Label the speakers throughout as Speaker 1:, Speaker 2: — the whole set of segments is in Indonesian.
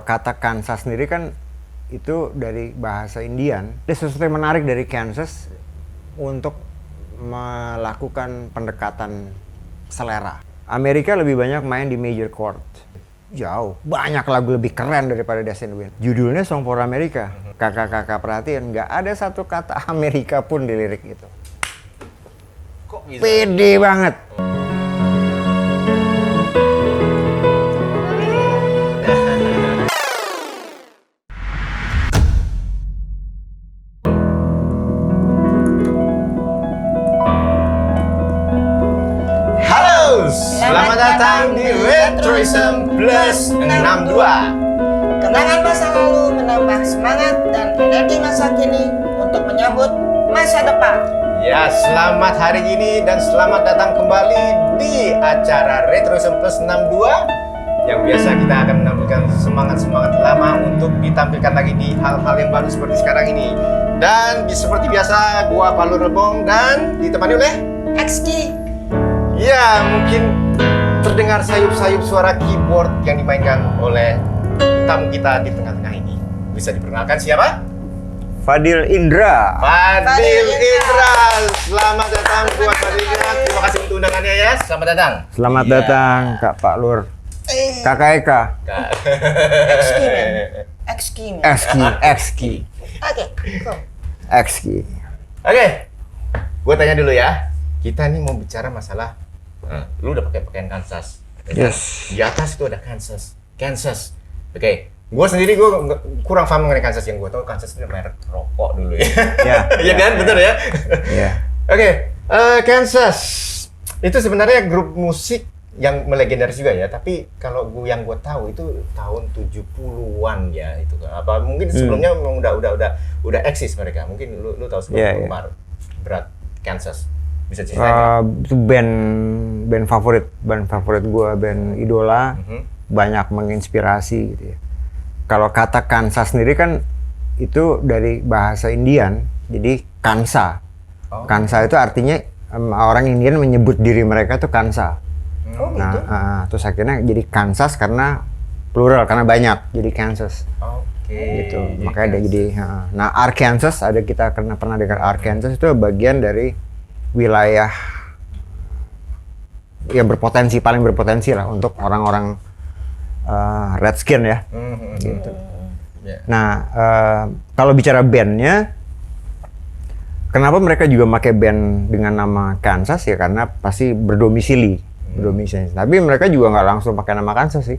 Speaker 1: kata Kansas sendiri kan itu dari bahasa Indian. Ada sesuatu yang menarik dari Kansas untuk melakukan pendekatan selera. Amerika lebih banyak main di major chord. Jauh, banyak lagu lebih keren daripada Dancing in the Wind. Judulnya Song for America. Kakak-kakak perhatiin, nggak ada satu kata Amerika pun di lirik itu.
Speaker 2: Kok bisa?
Speaker 1: Pede banget.
Speaker 2: Halo, selamat datang di Retroism Plus 62.
Speaker 3: Kenangan masa lalu menambah semangat dan energi masa kini untuk menyambut masa depan.
Speaker 2: Ya, selamat hari ini dan selamat datang kembali di acara Retroism Plus 62 yang biasa kita akan menampilkan semangat-semangat lama untuk ditampilkan lagi di hal-hal yang baru seperti sekarang ini. Dan seperti biasa, gua Palu Rebong dan ditemani oleh
Speaker 3: XG.
Speaker 2: ya, mungkin terdengar sayup-sayup suara keyboard yang dimainkan oleh tamu kita di tengah-tengah ini. Bisa diperkenalkan siapa?
Speaker 1: Fadil Indra.
Speaker 2: Fadil Indra. Selamat datang buat Fadil Indra. Terima kasih untuk undangannya ya. Selamat datang.
Speaker 1: Selamat
Speaker 2: Iya.
Speaker 1: datang Kak Pak Lur. Kakak Eka.
Speaker 3: XG man. XG man.
Speaker 1: Exki.
Speaker 3: Oke, go.
Speaker 1: Exki.
Speaker 2: Oke. Gue tanya dulu ya. Kita nih mau bicara masalah lu udah pakai pakaian Kansas.
Speaker 1: Yes.
Speaker 2: Di atas itu ada Kansas. Oke. Gue sendiri gue kurang paham mengenai Kansas. Yang gue tahu Kansas itu merek rokok dulu ya.
Speaker 1: Ya.
Speaker 2: Iya kan, betul ya.
Speaker 1: Ya.
Speaker 2: Oke, Kansas itu sebenarnya grup musik yang melegendaris juga ya. Tapi kalau yang gue tahu itu tahun 70-an ya itu. Apa mungkin sebelumnya memang udah eksis mereka. Mungkin lu tahu sebelum
Speaker 1: Yeah.
Speaker 2: berat Kansas. Bisa ceritain?
Speaker 1: Itu band favorit gue, band idola, banyak menginspirasi gitu ya. Kalau kata Kansas sendiri kan itu dari bahasa Indian, jadi Kansa.
Speaker 2: Oh.
Speaker 1: Kansa itu artinya orang Indian menyebut diri mereka tuh Kansa.
Speaker 3: Oh gitu.
Speaker 1: Nah, terus akhirnya jadi Kansas karena plural, karena banyak, jadi Kansas.
Speaker 2: Oke.
Speaker 1: Gitu. Makanya ada jadi. Nah, Arkansas kita pernah dengar Arkansas itu bagian dari wilayah yang paling berpotensi lah untuk orang-orang redskin ya. Gitu.
Speaker 2: Yeah.
Speaker 1: Nah, kalau bicara bandnya, kenapa mereka juga pakai band dengan nama Kansas ya karena pasti berdomisili. Tapi mereka juga nggak langsung pakai nama Kansas sih.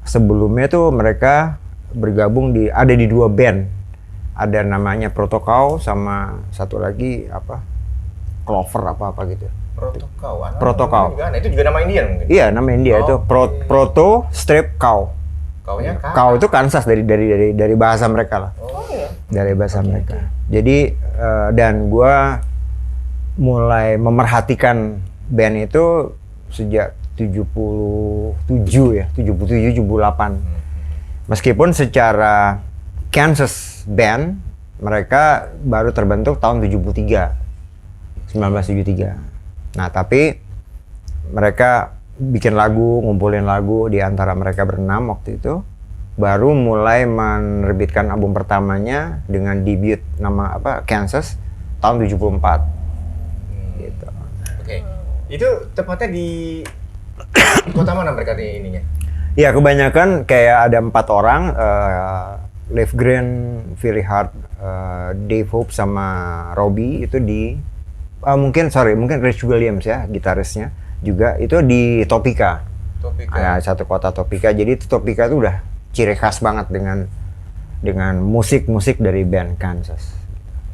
Speaker 1: Sebelumnya tuh mereka bergabung ada di dua band. Ada namanya Protocol sama satu lagi apa? Clover apa gitu. Protocol.
Speaker 2: Itu juga nama Indian mungkin.
Speaker 1: Iya, nama India itu Proto Strip Cow.
Speaker 2: Kaunya
Speaker 1: Cow itu Kansas dari bahasa mereka lah.
Speaker 3: Oh iya.
Speaker 1: Dari bahasa mereka. Jadi dan gue mulai memerhatikan band itu sejak 77 ya, 78. Meskipun secara Kansas band mereka baru terbentuk tahun 1973. Nah, tapi mereka bikin lagu, ngumpulin lagu di antara mereka berenam waktu itu. Baru mulai menerbitkan album pertamanya dengan debut nama Kansas tahun 74. Gitu.
Speaker 2: Oke. Itu tepatnya di kota mana mereka di ininya?
Speaker 1: Ya, kebanyakan kayak ada 4 orang, Leif Green, Philly Hart, Dave Hope sama Robbie itu di mungkin Rich Williams ya, gitarisnya juga itu di Topeka. Satu kota Topeka. Jadi itu Topeka itu udah ciri khas banget dengan musik dari band Kansas.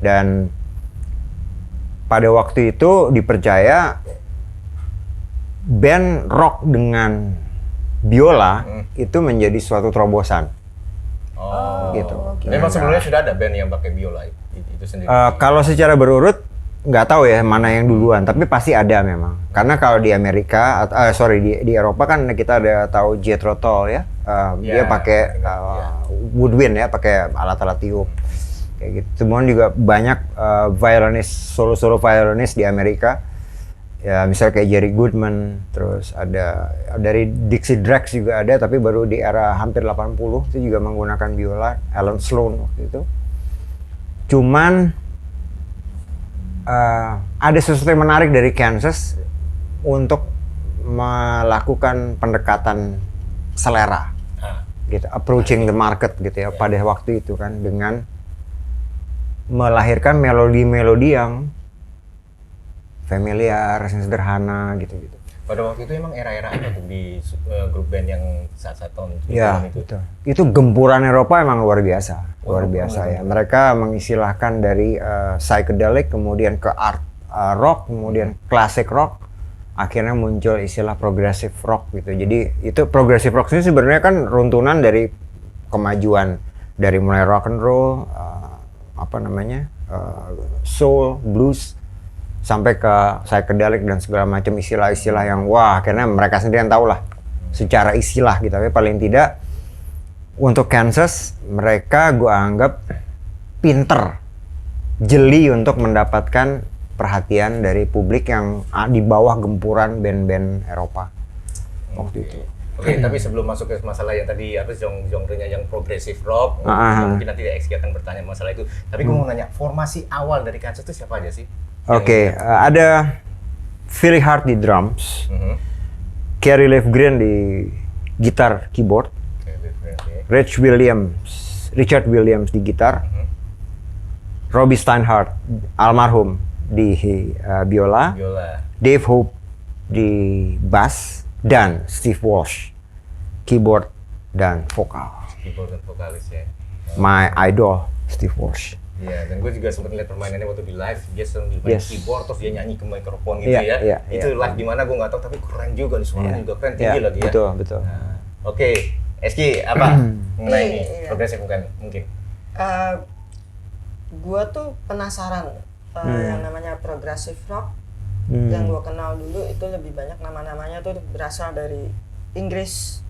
Speaker 1: Dan pada waktu itu dipercaya band rock dengan biola itu menjadi suatu terobosan. Gitu.
Speaker 2: Memang sebelumnya sudah ada band yang pakai biola itu sendiri.
Speaker 1: Kalau secara berurut nggak tahu ya mana yang duluan, tapi pasti ada memang. Karena kalau di Amerika, di Eropa kan kita ada tahu Jethro Tull ya, dia pakai woodwind ya, pakai alat-alat tiup kayak gitu. Kemudian juga banyak solo violinis di Amerika Ya misalnya kayak Jerry Goodman, terus ada dari Dixie Drex juga ada, tapi baru di era hampir 80 itu juga menggunakan biola, Alan Sloan waktu itu. Cuman ada sesuatu yang menarik dari Kansas untuk melakukan pendekatan selera, gitu, approaching the market gitu ya, pada waktu itu kan, dengan melahirkan melodi-melodi yang familiar, yang sederhana gitu-gitu.
Speaker 2: Pada waktu itu emang era-era apa tuh di grup band yang saat tahun
Speaker 1: Ya,
Speaker 2: itu?
Speaker 1: betul. Itu gempuran Eropa emang luar biasa, luar biasa ya. Mereka mengistilahkan dari psychedelic, kemudian ke art rock, kemudian classic rock, akhirnya muncul istilah progressive rock gitu. Jadi itu progressive rock ini sebenarnya kan runtunan dari kemajuan dari mulai rock and roll, soul, blues, sampai ke psychedelic dan segala macam istilah-istilah yang wah, akhirnya mereka sendiri yang tahu lah secara istilah gitu. Tapi paling tidak untuk Kansas mereka gue anggap pinter, jeli untuk mendapatkan perhatian dari publik yang di bawah gempuran band-band Eropa waktu itu.
Speaker 2: Oke, tapi sebelum masuk ke masalah yang tadi apa genre-nya yang progressive rock, mungkin nanti Exki akan bertanya masalah itu. Tapi gue mau nanya, formasi awal dari Kansas itu siapa aja sih?
Speaker 1: Oke, ada Philly Hart di drums, Kerry Livgren di gitar keyboard, Richard Williams di gitar, Robbie Steinhardt almarhum di biola, Dave Hope di bass, dan Steve Walsh keyboard dan vokal.
Speaker 2: Keyboard dan vokalis ya.
Speaker 1: My idol Steve Walsh.
Speaker 2: Iya, dan gue juga sempat lihat permainannya waktu di live, dia sambil main keyboard terus dia nyanyi ke mikrofon gitu itu live di mana gue nggak tahu, tapi keren juga nih, suaranya juga keren, tinggi lagi ya.
Speaker 1: Betul.
Speaker 2: Nah, oke, Eski apa mengenai ini progresif mungkin?
Speaker 3: Gue tuh penasaran yang namanya progressive rock. Yang gue kenal dulu itu lebih banyak nama-namanya tuh berasal dari Inggris,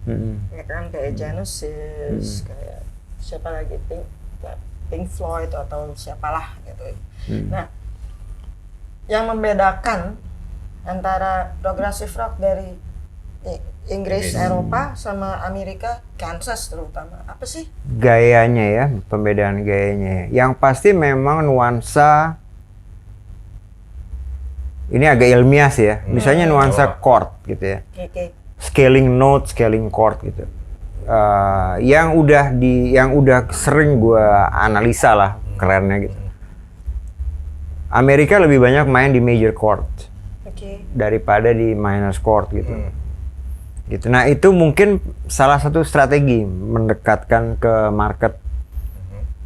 Speaker 3: ya kan, kayak Genesis, kayak siapa lagi, Pink Floyd atau siapalah gitu. Nah, yang membedakan antara progressive rock dari Inggris, Eropa sama Amerika, Kansas terutama, apa sih?
Speaker 1: Gayanya ya, pembedaan gayanya. Yang pasti memang nuansa, ini agak ilmiah sih ya. Misalnya nuansa chord gitu ya. Scaling note, scaling chord gitu. Yang udah sering gue analisa lah kerennya gitu. Amerika lebih banyak main di major chord daripada di minor chord gitu. Gitu. Nah itu mungkin salah satu strategi mendekatkan ke market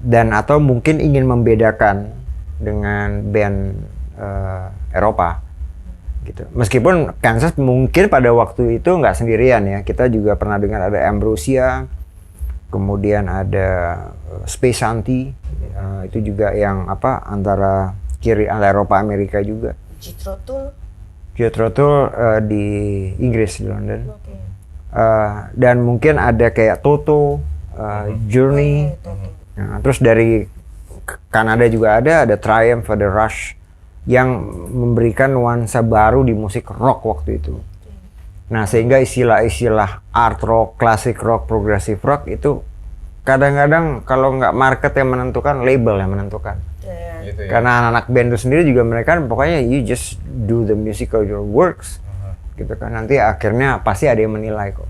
Speaker 1: dan atau mungkin ingin membedakan dengan band Eropa. Gitu. Meskipun Kansas mungkin pada waktu itu nggak sendirian ya, kita juga pernah dengar ada Ambrosia, kemudian ada Space Shanty, itu juga yang antara Eropa Amerika juga. Jethro Tull di Inggris, di London. Dan mungkin ada kayak Toto, Journey. Nah, terus dari Kanada juga ada Triumph, ada Rush, yang memberikan nuansa baru di musik rock waktu itu. Nah, sehingga istilah-istilah art rock, classic rock, progressive rock itu kadang-kadang kalau nggak market yang menentukan, label yang menentukan. Gitu ya. Karena anak-anak band itu sendiri juga mereka pokoknya you just do the musical your works, gitu kan. Nanti akhirnya pasti ada yang menilai kok.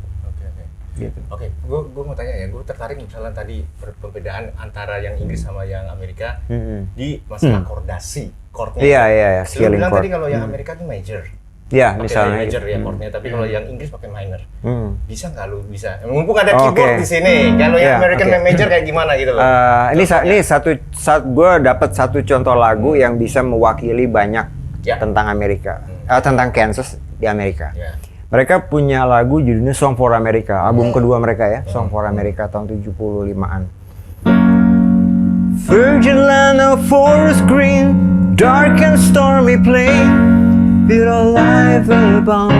Speaker 1: Gitu.
Speaker 2: Oke, gue mau tanya ya, gue tertarik misalnya tadi perbedaan antara yang Inggris sama yang Amerika di masalah chordasi, chordnya.
Speaker 1: Iya,
Speaker 2: scaling chord. Tadi kalau yang Amerika itu major.
Speaker 1: Iya, misalnya
Speaker 2: major ya chordnya, tapi kalau yang Inggris pakai minor. Bisa nggak lu bisa? Mumpung ada keyboard di sini, kalau yang American major kayak gimana gitu loh?
Speaker 1: Ini satu gue dapat satu contoh lagu yang bisa mewakili banyak tentang Amerika, tentang Kansas di Amerika. Mereka punya lagu judulnya Song for America, album kedua mereka ya, Song for America tahun 75-an. Virgin land of forest green, dark and stormy plain, built alive and abound.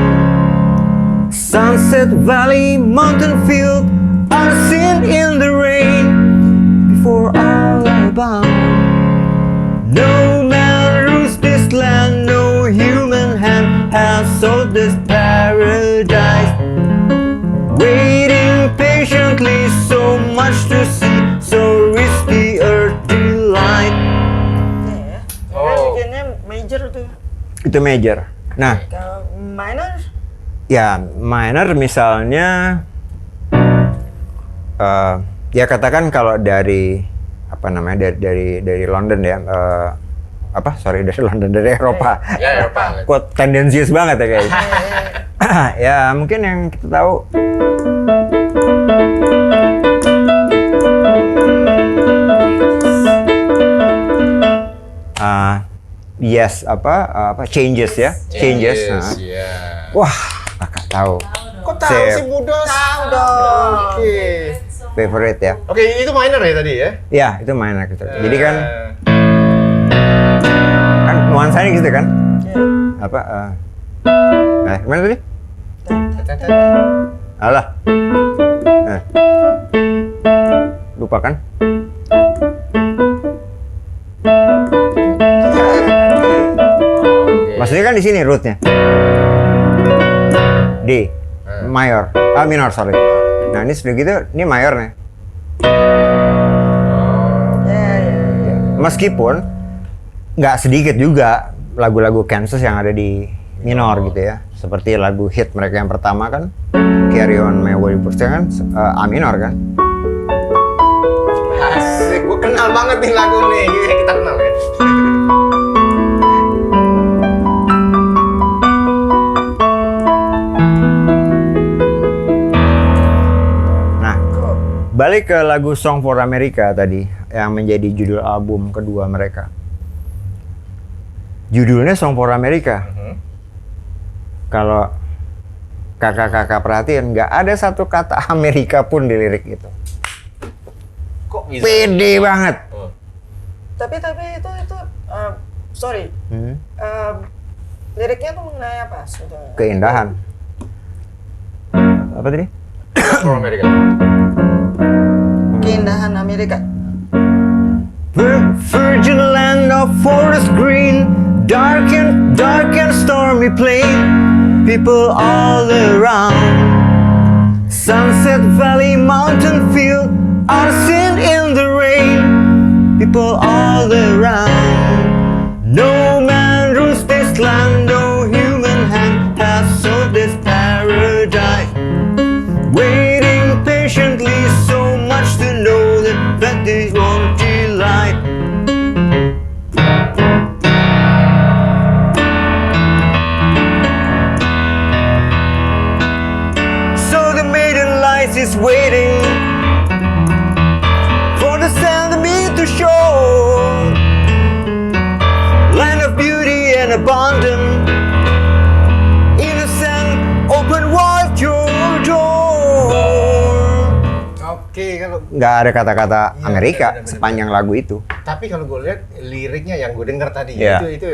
Speaker 1: Sunset Valley, mountain field, unseen in the rain, before all abound. No man rules this land, no human hand Itu major. Nah,
Speaker 3: Kalau minor,
Speaker 1: ya minor misalnya, ya katakan kalau dari apa namanya dari London ya, dari London, dari Eropa.
Speaker 2: Ya, Eropa.
Speaker 1: Kok tendensius banget ya kayaknya. Ya mungkin yang kita tahu. Yes, changes ya, changes. Nah.
Speaker 2: Ya.
Speaker 1: Wah, kakak tahu.
Speaker 2: Kok tahu
Speaker 1: Sip.
Speaker 2: sih Budos?
Speaker 3: tahu dong.
Speaker 2: Oke.
Speaker 1: Favorite ya.
Speaker 2: Oke, itu minor ya tadi ya?
Speaker 1: Ya, itu minor gitu. Jadi kan nuansanya gitu kan? Apa? Gimana tadi? Alah. Lupa kan? Maksudnya kan di sini rootnya. D, minor sorry. Nah ini sudah gitu, ini mayor nih. Meskipun nggak sedikit juga lagu-lagu Kansas yang ada di minor gitu ya. Seperti lagu hit mereka yang pertama kan, Carry On My Wayward Pursuit kan, A minor kan.
Speaker 2: Asik, gue kenal banget nih lagu nih. Kita kenal ya.
Speaker 1: Nah, balik ke lagu Song for America tadi yang menjadi judul album kedua mereka. Judulnya Song for America. Kalau kakak-kakak perhatiin, nggak ada satu kata Amerika pun di lirik itu.
Speaker 2: Kok bisa?
Speaker 1: Pede banget.
Speaker 3: Tapi itu sorry. Liriknya tuh mengenai apa sebetulnya?
Speaker 1: Keindahan. Apa tadi?
Speaker 2: From America.
Speaker 3: Keindahan Amerika.
Speaker 1: Virgin land of forest green, dark and stormy plain. People all around. Sunset Valley, mountain field, are seen in the rain. People all around. No man rules this land, no human hand has solved this paradise. Waiting patiently, so much to know that this won't delight. So the maiden lies is waiting for the sand to meet the shore. Land of beauty and abandon, innocent, open wide your door.
Speaker 2: Oke, kalau
Speaker 1: Nggak ada kata-kata
Speaker 2: Iya,
Speaker 1: Amerika
Speaker 2: benar,
Speaker 1: sepanjang lagu itu.
Speaker 2: tapi kalau gue lihat liriknya yang gue dengar tadi
Speaker 1: Iya.
Speaker 2: itu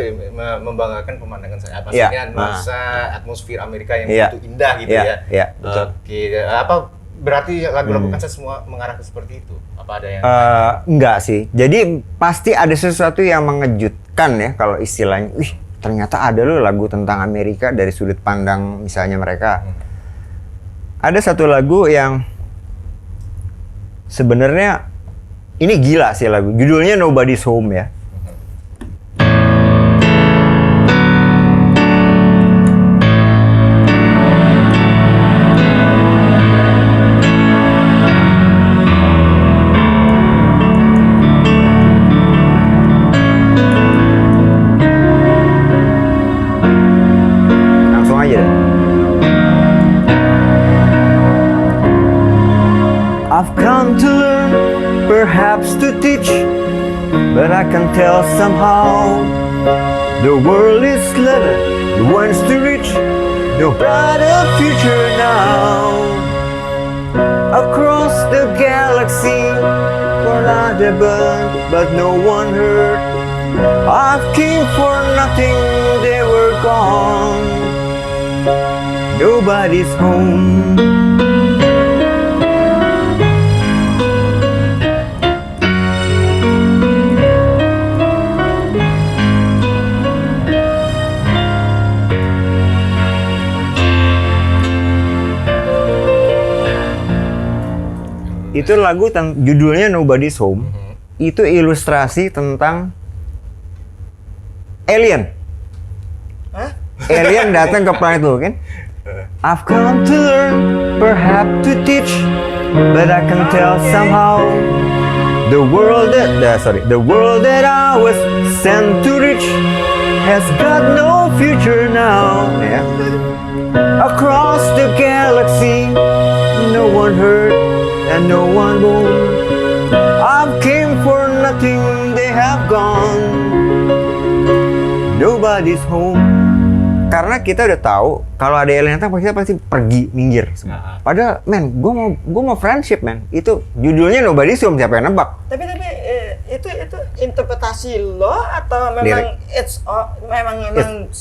Speaker 2: membanggakan pemandangan saya.
Speaker 1: Iya.
Speaker 2: Maksudnya nuansa atmosfer Amerika yang
Speaker 1: Iya.
Speaker 2: begitu indah gitu
Speaker 1: Iya,
Speaker 2: ya.
Speaker 1: iya, betul.
Speaker 2: Oke, apa berarti lagu-lagu Kansas semua mengarah ke seperti itu? Apa ada yang
Speaker 1: Enggak sih. Jadi pasti ada sesuatu yang mengejutkan ya kalau istilahnya. Wih, ternyata ada loh lagu tentang Amerika dari sudut pandang misalnya mereka. Ada satu lagu yang sebenarnya ini gila sih lagu. Judulnya Nobody's Home ya. Langsung aja deh. I've come to learn, perhaps to teach, but I can tell somehow the world is limited, the ones to reach, no brighter future now. Across the galaxy, for not a bird, but no one heard. I've came for nothing, they were gone. Nobody's home. Itu lagu judulnya Nobody's Home. Itu ilustrasi tentang alien. alien datang ke planet lu kan. I've come to learn, perhaps to teach, but I can tell somehow the world that I was sent to reach has got no future now. Ya. Across the galaxy, no one heard and no one born. I've came for nothing, they have gone. Nobody's home. Karena kita udah tahu kalau ada alien datang kita pasti pergi minggir semua. Padahal men, gue mau friendship men. Itu judulnya Nobody's Home, siapa yang nebak?
Speaker 3: Tapi itu interpretasi lo atau memang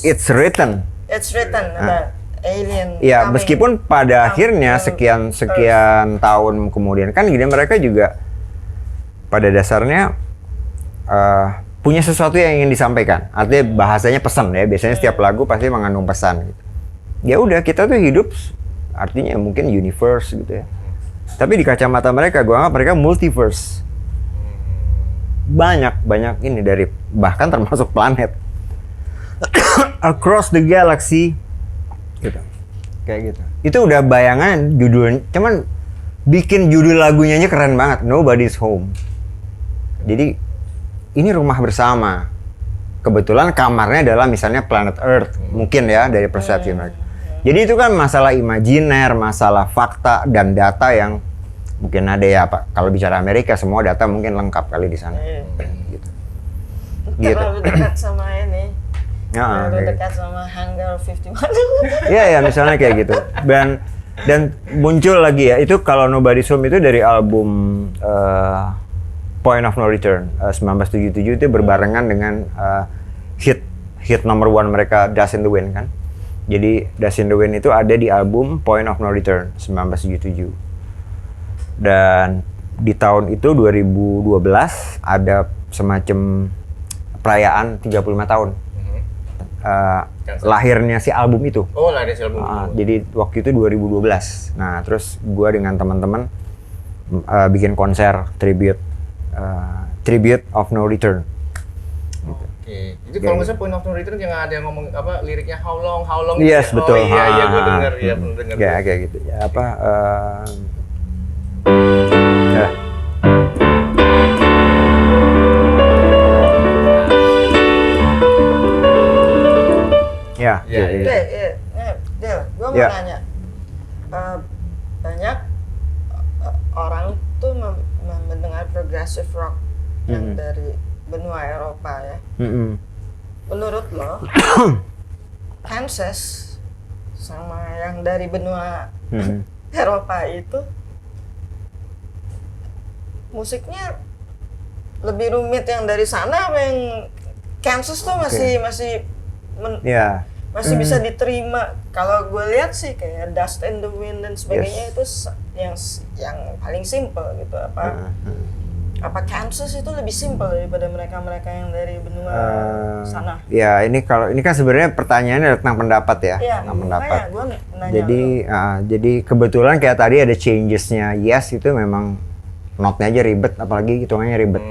Speaker 1: It's written.
Speaker 3: It's written about alien.
Speaker 1: Ya,
Speaker 3: coming
Speaker 1: meskipun pada akhirnya
Speaker 3: from
Speaker 1: sekian tahun kemudian kan gini mereka juga pada dasarnya punya sesuatu yang ingin disampaikan. Artinya bahasanya pesan ya. Biasanya setiap lagu pasti mengandung pesan gitu. Ya udah kita tuh hidup artinya mungkin universe gitu ya. Tapi di kacamata mereka gua anggap mereka multiverse. Banyak ini dari bahkan termasuk planet. Across the galaxy gitu. Kayak gitu. Itu udah bayangan judul, cuman bikin judul lagunya aja keren banget. Nobody's Home. Jadi ini rumah bersama. Kebetulan kamarnya adalah misalnya planet Earth, mungkin ya dari persepsi mereka. Jadi itu kan masalah imajiner, masalah fakta dan data yang mungkin ada ya Pak. Kalau bicara Amerika semua data mungkin lengkap kali di sana. Gitu.
Speaker 3: Terlalu dekat sama ini.
Speaker 1: Ya,
Speaker 3: Terlalu dekat sama Hangar 51.
Speaker 1: Iya ya misalnya kayak gitu. Dan muncul lagi ya itu kalau Nobody's Home itu dari album Point of No Return 1977 itu berbarengan dengan hit nomor 1 mereka Dust in the Wind kan. Jadi Dust in the Wind itu ada di album Point of No Return 1977. Dan di tahun itu 2012 ada semacam perayaan 35 tahun. Lahirnya si album itu.
Speaker 2: Oh, lahirnya si album.
Speaker 1: Jadi waktu itu 2012. Nah, terus gua dengan teman-teman bikin konser tribute of No Return. Gitu.
Speaker 2: Oke. Itu kalau misalnya Point of No Return yang ada yang ngomong apa liriknya how long.
Speaker 1: Yes, betul.
Speaker 2: Oh iya gue dengar ya, pernah dengar.
Speaker 1: Ya kayak gitu. Ya apa
Speaker 3: Gue mau nanya, banyak orang tuh mendengar progressive rock yang dari benua Eropa ya. Menurut lo, Kansas sama yang dari benua Eropa itu musiknya lebih rumit yang dari sana apa yang Kansas tuh masih bisa diterima. Kalau gue lihat sih kayak Dust in the Wind dan sebagainya itu yang paling simple gitu. Apa Kansas itu lebih simple daripada mereka yang dari benua sana?
Speaker 1: Ya ini kan sebenarnya pertanyaannya tentang pendapat ya. Tentang pendapat.
Speaker 3: Gua nanya
Speaker 1: jadi kebetulan kayak tadi ada changesnya Yes itu memang notnya aja ribet, apalagi hitungannya ribet.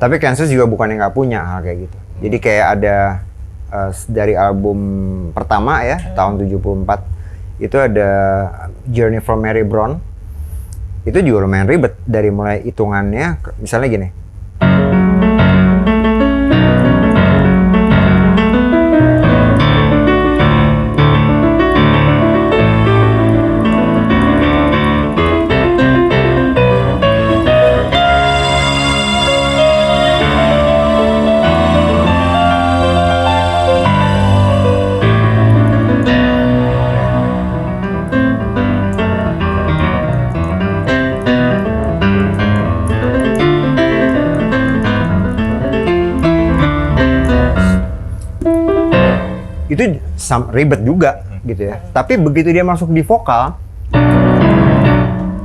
Speaker 1: Tapi Kansas juga bukan yang nggak punya hal kayak gitu. Jadi kayak ada dari album pertama ya tahun 74 itu ada Journey from Mary Brown. Itu juga lumayan ribet dari mulai hitungannya misalnya gini. Itu ribet juga gitu ya. Tapi begitu dia masuk di vokal,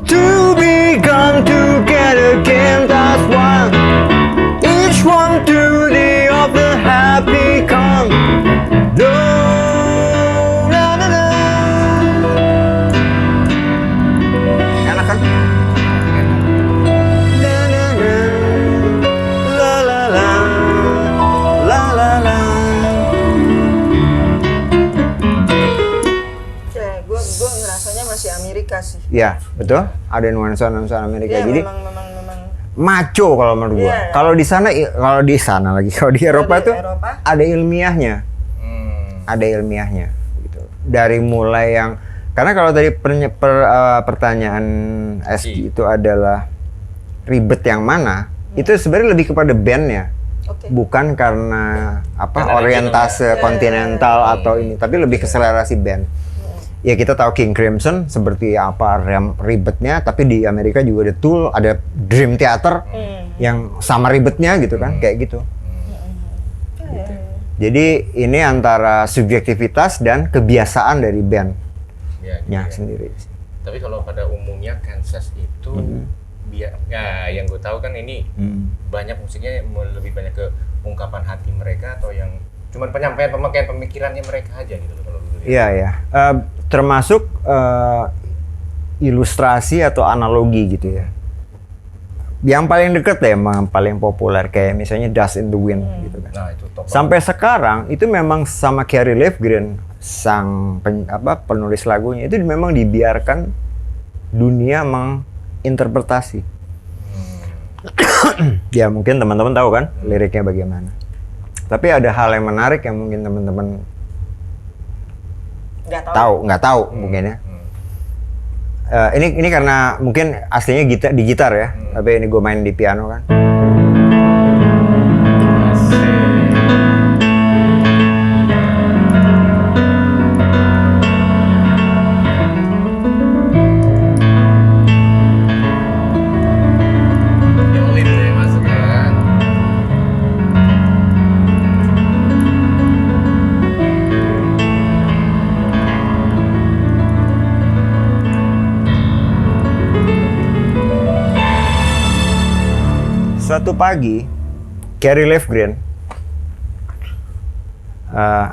Speaker 1: to be gone together again, that's why each one to the other happy come. Enak kan? Ya, betul. Ada nuansa Amerika.
Speaker 3: Iya,
Speaker 1: Jadi
Speaker 3: memang
Speaker 1: maco kalau menurut gua.
Speaker 3: Iya.
Speaker 1: Kalau di sana lagi, kalau di Eropa
Speaker 3: di
Speaker 1: tuh
Speaker 3: Eropa.
Speaker 1: ada ilmiahnya.
Speaker 2: Hmm.
Speaker 1: Ada ilmiahnya gitu. Dari mulai yang karena kalau tadi pertanyaan SG itu adalah ribet yang mana, itu sebenarnya lebih kepada bandnya.
Speaker 3: Oke.
Speaker 1: Bukan karena
Speaker 2: Karena
Speaker 1: orientase
Speaker 3: regional.
Speaker 1: kontinental atau ini, tapi lebih ke selera si band. Ya kita tahu King Crimson seperti apa ribetnya, tapi di Amerika juga ada Tool, ada Dream Theater yang sama ribetnya gitu kan, kayak gitu. Jadi ini antara subjektivitas dan kebiasaan dari bandnya
Speaker 2: Ya.
Speaker 1: sendiri.
Speaker 2: Tapi kalau pada umumnya Kansas itu ya yang gue tahu kan ini banyak musiknya lebih banyak ke ungkapan hati mereka atau yang cuman penyampaian pemikirannya mereka aja gitu loh kalau dulu.
Speaker 1: Iya ya, termasuk ilustrasi atau analogi gitu ya. Yang paling deket ya emang paling populer kayak misalnya Dust in the Wind gitu kan.
Speaker 2: Nah, itu top.
Speaker 1: Sampai sekarang itu memang sama Kerry Livgren sang penulis lagunya itu memang dibiarkan dunia menginterpretasi. Ya mungkin teman-teman tahu kan liriknya bagaimana. Tapi ada hal yang menarik yang mungkin teman-teman nggak tahu mungkin ya. Ini karena mungkin aslinya di gitar ya, tapi ini gue main di piano kan. Suatu pagi, Kerry Livgren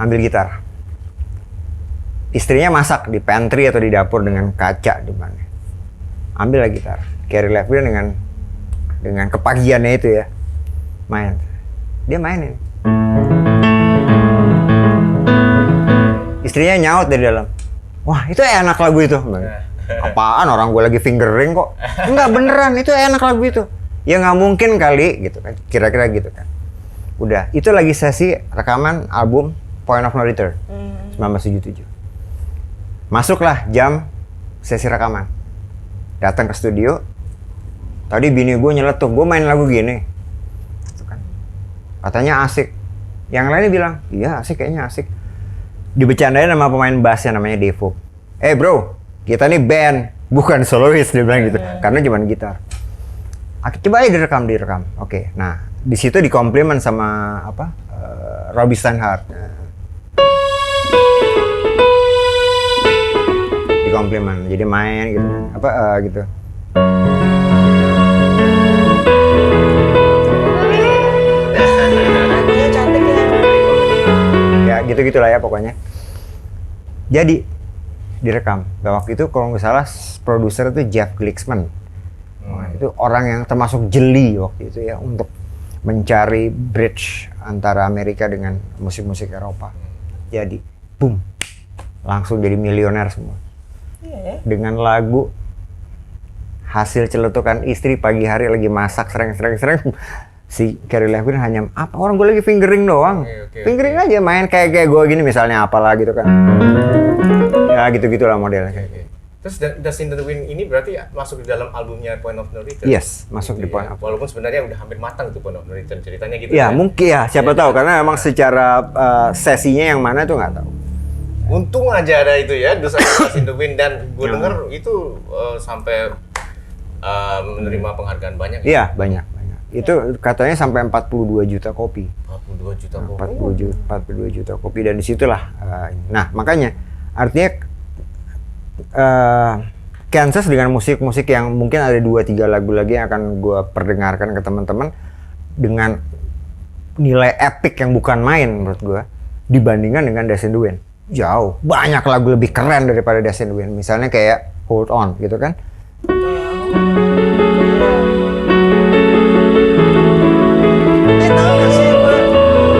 Speaker 1: ambil gitar. Istrinya masak di pantry atau di dapur dengan kaca di mana. Ambil lah gitar. Kerry Livgren dengan kepagiannya itu ya, main. Dia mainin. Istrinya nyaut dari dalam. Wah, itu enak lagu itu. Apaan, orang gue lagi fingering kok. Enggak, beneran, itu enak lagu itu. Ya nggak mungkin kali gitu kan, kira-kira gitu kan. Udah, itu lagi sesi rekaman album Point of No Return 1977. Masuklah jam sesi rekaman. Datang ke studio. Tadi bini gue nyeletuk, gue main lagu gini. Gitu kan. Katanya asik. Yang lainnya bilang, iya asik, kayaknya asik. Dibecandain sama pemain bassnya namanya Devo. Bro, kita nih band, bukan soloist, dia bilang gitu. Karena cuma gitar. Coba aja direkam. Oke. Nah, di situ dikomplimen sama Robbie Steinhardt. Dikomplimen. Jadi main gitu. Gitu.
Speaker 3: Lagunya cantik ya.
Speaker 1: Ya, gitu-gitulah ya pokoknya. Jadi direkam. Nah, waktu itu kalau nggak salah produser itu Jeff Glicksman. Nah, itu orang yang termasuk jeli waktu itu ya untuk mencari bridge antara Amerika dengan musik-musik Eropa. Jadi, boom, langsung jadi miliuner semua. Dengan lagu hasil celetukan istri pagi hari lagi masak sereng. Si Kerry Livgren hanya orang gue lagi fingering doang. Fingering aja main kayak gue gini misalnya apalah gitu kan. Ya gitu-gitulah modelnya kayak.
Speaker 2: Terus Dust in the Wind ini berarti masuk di dalam albumnya Point of No Return?
Speaker 1: Yes, masuk di Point of No Return.
Speaker 2: Walaupun sebenarnya udah hampir matang tuh Point of No Return ceritanya gitu.
Speaker 1: Ya, mungkin ya, siapa tahu karena emang secara sesinya yang mana tuh nggak tahu.
Speaker 2: Untung aja ada itu ya, Dust in the Wind, dan gue denger itu sampai menerima penghargaan banyak.
Speaker 1: Iya, banyak. Itu katanya sampai 42 juta kopi.
Speaker 2: 42 juta kopi.
Speaker 1: 42 juta kopi dan disitulah. Nah, makanya artinya Kansas dengan musik-musik yang mungkin ada 2-3 lagu lagi yang akan gue perdengarkan ke teman-teman dengan nilai epic yang bukan main menurut gue dibandingkan dengan Dust in the Wind. Jauh, banyak lagu lebih keren daripada Dust in the Wind. Misalnya kayak Hold On gitu kan.
Speaker 3: Tahu nggak sih,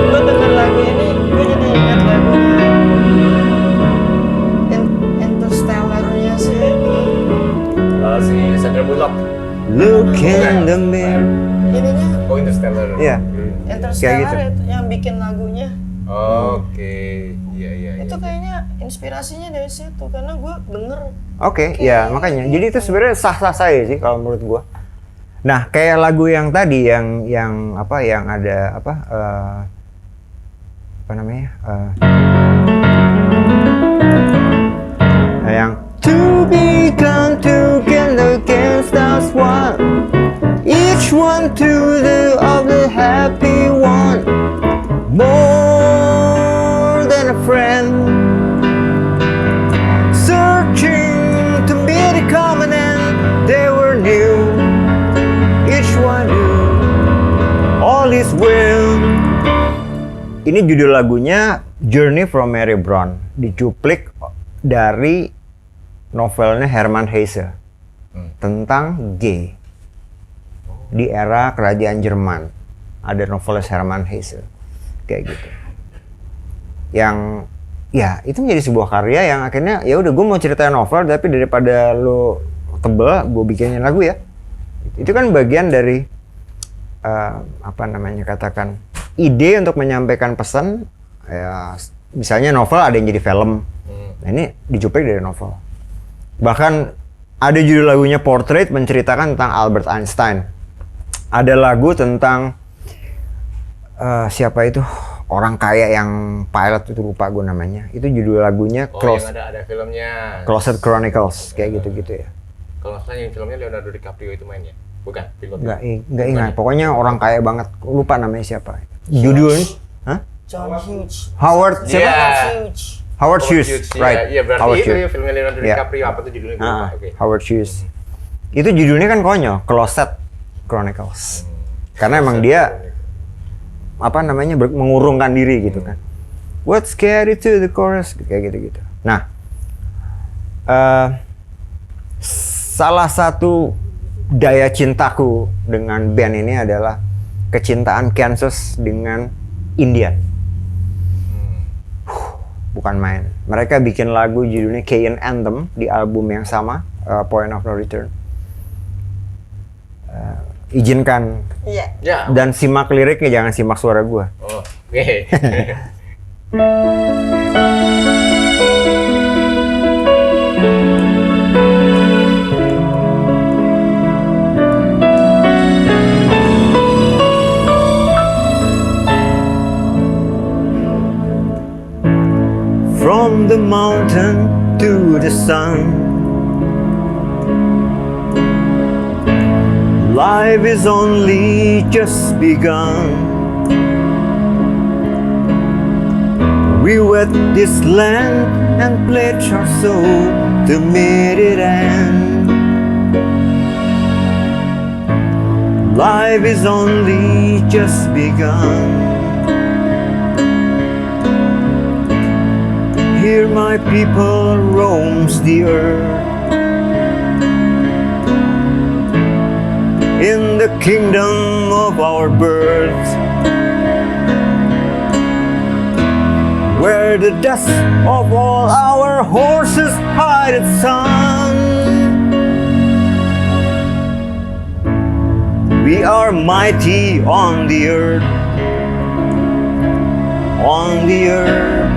Speaker 3: gue denger lagu ini, gue jadi ingat lagunya Interstellar-nya sih.
Speaker 1: in the mirror.
Speaker 3: Ininya
Speaker 2: Oh, Interstellar.
Speaker 1: Iya.
Speaker 3: Interstellar
Speaker 1: gitu.
Speaker 3: itu yang bikin lagunya.
Speaker 2: Oke. Iya, iya.
Speaker 3: Itu kayaknya inspirasinya dari situ karena gue denger
Speaker 1: Oke, ya makanya. Jadi itu sebenarnya sah-sah saja sih kalau menurut gua. Nah, kayak lagu yang tadi yang apa yang ada apa namanya? Yang to be gone together against us one, each one to the of the happy one, more than a friend, searching to meet a common end. They were new, each one knew all is well. Ini judul lagunya Journey from Mary Brown, dicuplik dari novelnya Hermann Hesse tentang gay di era kerajaan Jerman. Ada novelis Hermann Hesse kayak gitu. Yang ya itu menjadi sebuah karya yang akhirnya ya udah gue mau ceritain novel tapi daripada lo tebel gue bikinin lagu ya. Itu kan bagian dari apa namanya katakan ide untuk menyampaikan pesan ya, misalnya novel ada yang jadi film. Nah ini dicuplik dari novel. Bahkan ada judul lagunya Portrait menceritakan tentang Albert Einstein. Ada lagu tentang siapa itu orang kaya yang pilot itu lupa gue namanya. Itu judul lagunya
Speaker 2: yang ada filmnya.
Speaker 1: Closet Chronicles kayak gitu-gitu ya.
Speaker 2: Kalau nggak salah yang filmnya Leonardo DiCaprio itu mainnya. Bukan,
Speaker 1: Nggak ingat. Pokoknya orang kaya banget. Lupa namanya siapa. Judulnya? Hah?
Speaker 3: John Hughes.
Speaker 1: Howard siapa?
Speaker 2: Yeah.
Speaker 1: Howard Hughes, right?
Speaker 2: Iya, berarti
Speaker 1: Howard
Speaker 2: itu
Speaker 1: Hughes.
Speaker 2: ya filmnya Leonardo
Speaker 1: Yeah.
Speaker 2: DiCaprio apa tuh judulnya? Gue lupa. Oke.
Speaker 1: Howard Hughes. Itu judulnya kan konyol, Closet Chronicles. Karena emang dia apa namanya mengurungkan diri gitu kan. What's scary to the chorus kayak gitu-gitu. Nah, salah satu daya cintaku dengan band ini adalah kecintaan Kansas dengan Indian. Bukan main. Mereka bikin lagu judulnya Cayenne Anthem di album yang sama, Point of No Return. Izinkan
Speaker 3: Iya.
Speaker 2: Ya.
Speaker 1: dan simak liriknya, jangan simak suara gua.
Speaker 2: Oh, oke.
Speaker 1: From the mountain to the sun, life is only just begun. We wed this land and pledge our soul to meet it end. Life is only just begun. Here my people roams the earth, in the kingdom of our birth, where the dust of all our horses hide its sun. We are mighty on the earth, on the earth.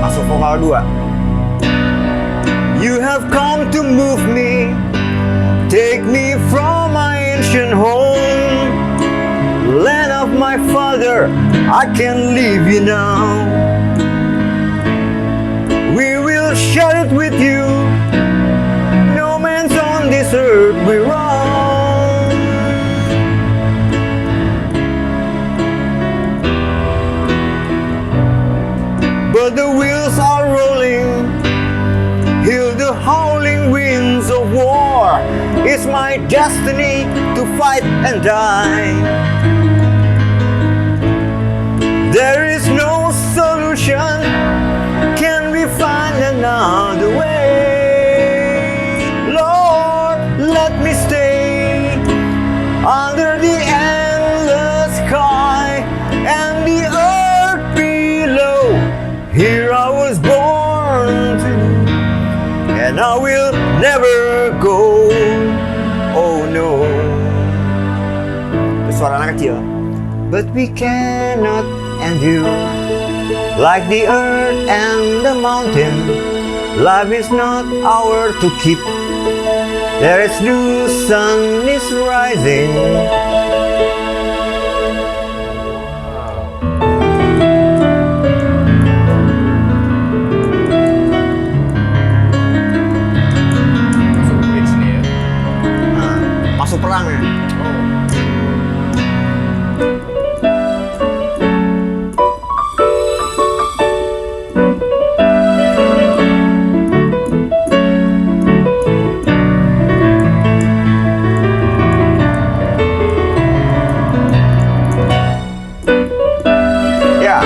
Speaker 1: Masuk vokal 2. You have come to move me, take me from my ancient home, land of my father, I can leave you now. We will share it with you, no man's on this earth we roam. But the wheels are rolling, hear the howling winds of war. It's my destiny to fight and die. There is no solution, can we find another way? Lord, let me stay under the endless sky and the earth below. Here I was born to, and I will never go. Oh no. suara anak kecil. But we cannot endure like the earth and the mountain. Life is not ours to keep. There is the sun is rising.
Speaker 2: Masuk bridge nih ya.
Speaker 1: Nah, masuk perang ya. Ya.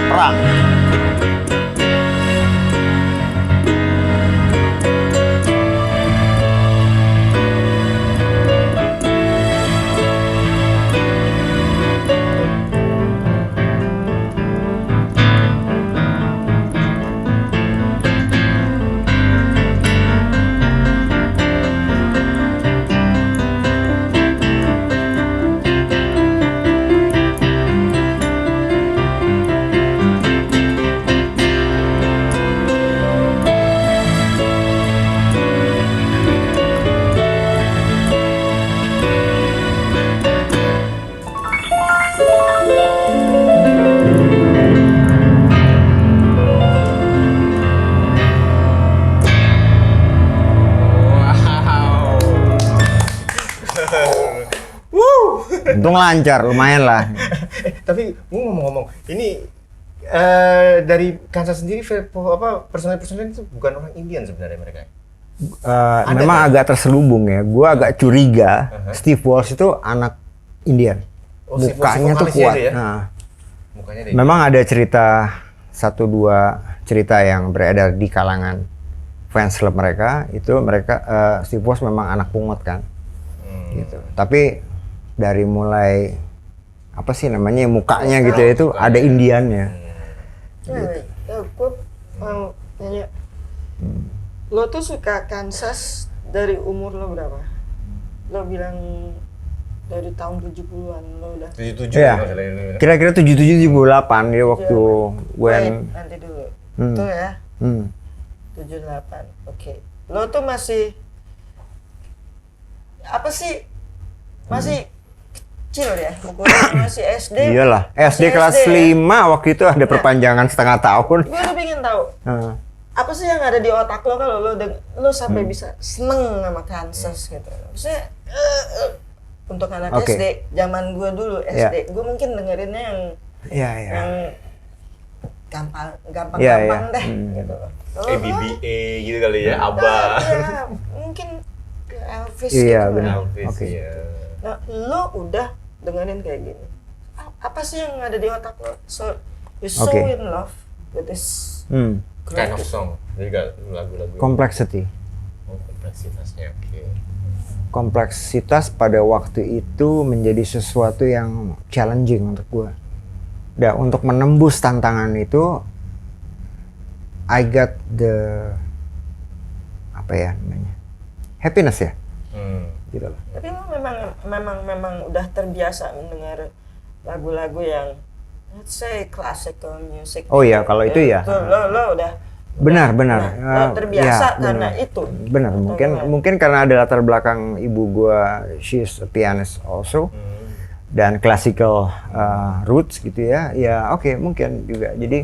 Speaker 1: Perang. Untung lancar, lumayan lah.
Speaker 2: Tapi gue ngomong-ngomong, ini dari Kansas sendiri personel-personel itu bukan orang Indian sebenarnya mereka.
Speaker 1: Memang agak terselubung ya. Gue agak curiga Steve Walsh itu anak Indian.
Speaker 2: Oh, si
Speaker 1: mukanya tuh
Speaker 2: vokalisnya
Speaker 1: kuat.
Speaker 2: ada ya?
Speaker 1: Nah,
Speaker 2: Mukanya ada.
Speaker 1: memang ada cerita 1-2 cerita yang beredar di kalangan fans klub mereka. Itu mereka Steve Walsh memang anak pungut kan. Gitu. Tapi dari mulai apa sih namanya mukanya gitu ya, itu ada Indiannya.
Speaker 3: Gue mau nanya, lo tuh suka Kansas dari umur lo berapa? Lo bilang dari tahun 70-an lo udah.
Speaker 2: 77
Speaker 1: Iya.
Speaker 2: masalah ini.
Speaker 1: Kira-kira 77-78 ya waktu
Speaker 3: Wait, nanti dulu. Itu ya,
Speaker 1: Hmm.
Speaker 3: 78. Oke. Lo tuh masih apa sih? Masih kecil ya? Masih SD.
Speaker 1: Iyalah, SD
Speaker 3: Masih
Speaker 1: kelas
Speaker 3: SD, ya?
Speaker 1: 5 waktu itu ada perpanjangan setengah tahun.
Speaker 3: Gue tuh pengen tahu
Speaker 1: Heeh.
Speaker 3: apa sih yang ada di otak lo kalau lo sampai bisa seneng sama Kansas gitu. Maksudnya untuk anak
Speaker 1: Oke.
Speaker 3: SD, zaman gue dulu SD, gue mungkin dengerinnya yang
Speaker 1: Iya, iya.
Speaker 3: gampang
Speaker 1: Iya, iya.
Speaker 3: deh gitu. Lo-
Speaker 2: BBA gitu kali ya, ABBA.
Speaker 3: Iya, mungkin ke Elvis
Speaker 1: Iya,
Speaker 3: gitu.
Speaker 1: benar.
Speaker 2: Elvis,
Speaker 1: Oke.
Speaker 2: iya.
Speaker 3: Nah, lo udah dengerin kayak gini. Apa sih yang ada di otak lo? So you so
Speaker 1: Oke.
Speaker 3: in love with this
Speaker 2: Kind of song. Jadi gak lagu-lagu.
Speaker 1: Complexity.
Speaker 2: Oh, kompleksitasnya oke.
Speaker 1: Kompleksitas pada waktu itu menjadi sesuatu yang challenging untuk gue. Dan untuk menembus tantangan itu, I got the apa ya namanya, happiness ya, gitu loh.
Speaker 3: Tapi lo memang udah terbiasa mendengar lagu-lagu yang let's say classical music.
Speaker 1: Oh iya, kalau itu ya.
Speaker 3: Lo udah
Speaker 1: Benar.
Speaker 3: lo terbiasa
Speaker 1: Ya,
Speaker 3: karena
Speaker 1: benar.
Speaker 3: itu.
Speaker 1: Benar, mungkin karena ada latar belakang ibu gua, she's a pianist also, dan classical roots gitu ya. Ya oke, mungkin juga. Jadi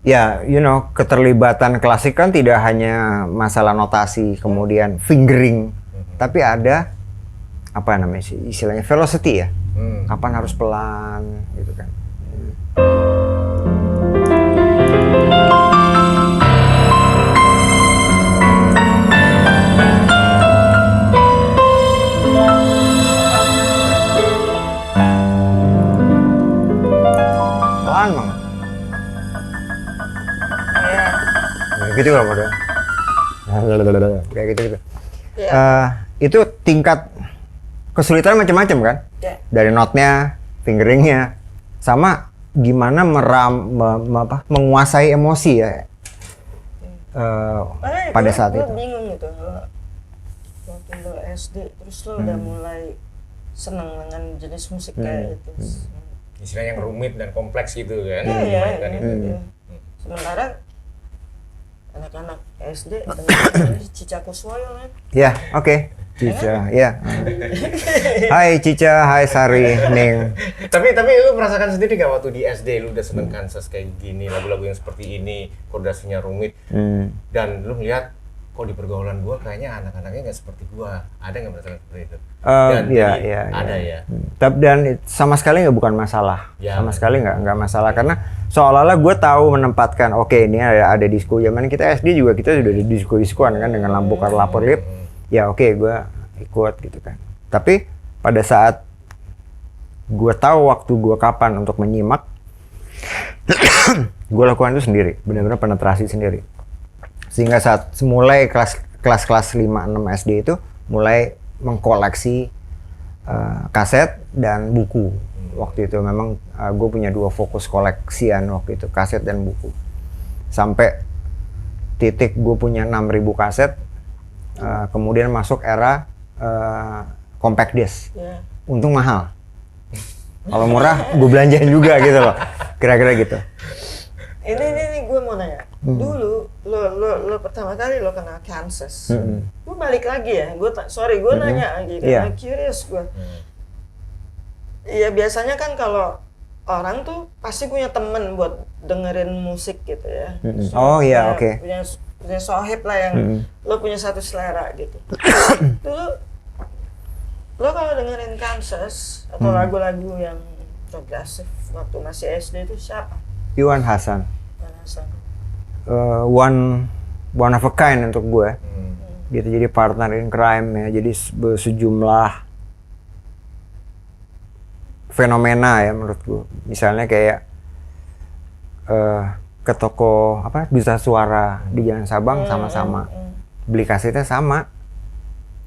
Speaker 1: ya, keterlibatan klasik kan tidak hanya masalah notasi, kemudian fingering, tapi ada apa namanya sih istilahnya velocity ya. Kapan harus pelan gitu kan. Pelan banget. Kayak gitu kalau model. Kayak gitu. Itu tingkat kesulitan macam-macam kan?
Speaker 3: Ya.
Speaker 1: Dari notnya, fingeringnya, sama gimana menguasai emosi ya. Pada saat itu.
Speaker 3: Gue bingung gitu. Waktu lo SD, terus lo udah mulai seneng dengan jenis musik kayak itu.
Speaker 2: Istilahnya yang rumit dan kompleks gitu kan.
Speaker 3: Iya.
Speaker 2: Mainkan itu.
Speaker 3: Sementara anak-anak SD dengan Cica Kuswoyo kan.
Speaker 1: Ya, oke. Cica, ya. Hai Cica, hai Sari, Ning.
Speaker 2: Tapi lu merasakan sendiri gak waktu di SD lu udah seneng Kansas kayak gini, lagu-lagu yang seperti ini, kodasinya rumit, dan lu melihat kok di pergaulan gua kayaknya anak-anaknya nggak seperti gua. Ada nggak merasakan seperti itu? Ada ya.
Speaker 1: Dan sama sekali nggak bukan masalah.
Speaker 2: Ya,
Speaker 1: sama sekali nggak masalah karena seolah-olah gue tahu menempatkan. Oke, ini ada disco. Zaman kita SD juga kita sudah ada diskoan kan dengan lampu lapor lip. Ya oke, gue ikut gitu kan. Tapi pada saat gue tahu waktu gue kapan untuk menyimak, gue lakukan itu sendiri, benar-benar penetrasi sendiri. Sehingga saat mulai kelas 5-6 SD itu mulai mengkoleksi kaset dan buku. Waktu itu memang gue punya 2 fokus koleksian waktu itu, kaset dan buku. Sampai titik gue punya 6.000 kaset, kemudian masuk era compact disc. Untung mahal. Kalau murah gue belanjain juga gitu loh. Kira-kira gitu.
Speaker 3: Ini gue mau nanya. Dulu lo pertama kali lo kenal Kansas. Gue balik lagi ya. Gue nanya lagi karena curious gue. Iya, biasanya kan kalau orang tuh pasti punya temen buat dengerin musik gitu ya.
Speaker 1: Oh iya, oke.
Speaker 3: Punya sohib lah yang lo punya satu selera gitu. Dulu lo kalau dengerin Kansas atau lagu-lagu yang progresif waktu masih SD itu siapa?
Speaker 1: Iwan Hasan.
Speaker 3: Hasan.
Speaker 1: One of a kind untuk gue. Gitu, jadi partner in crime ya. Jadi sejumlah fenomena ya menurut gue. Misalnya kayak ke toko Duta Suara di Jalan Sabang sama-sama. Beli kasetnya sama.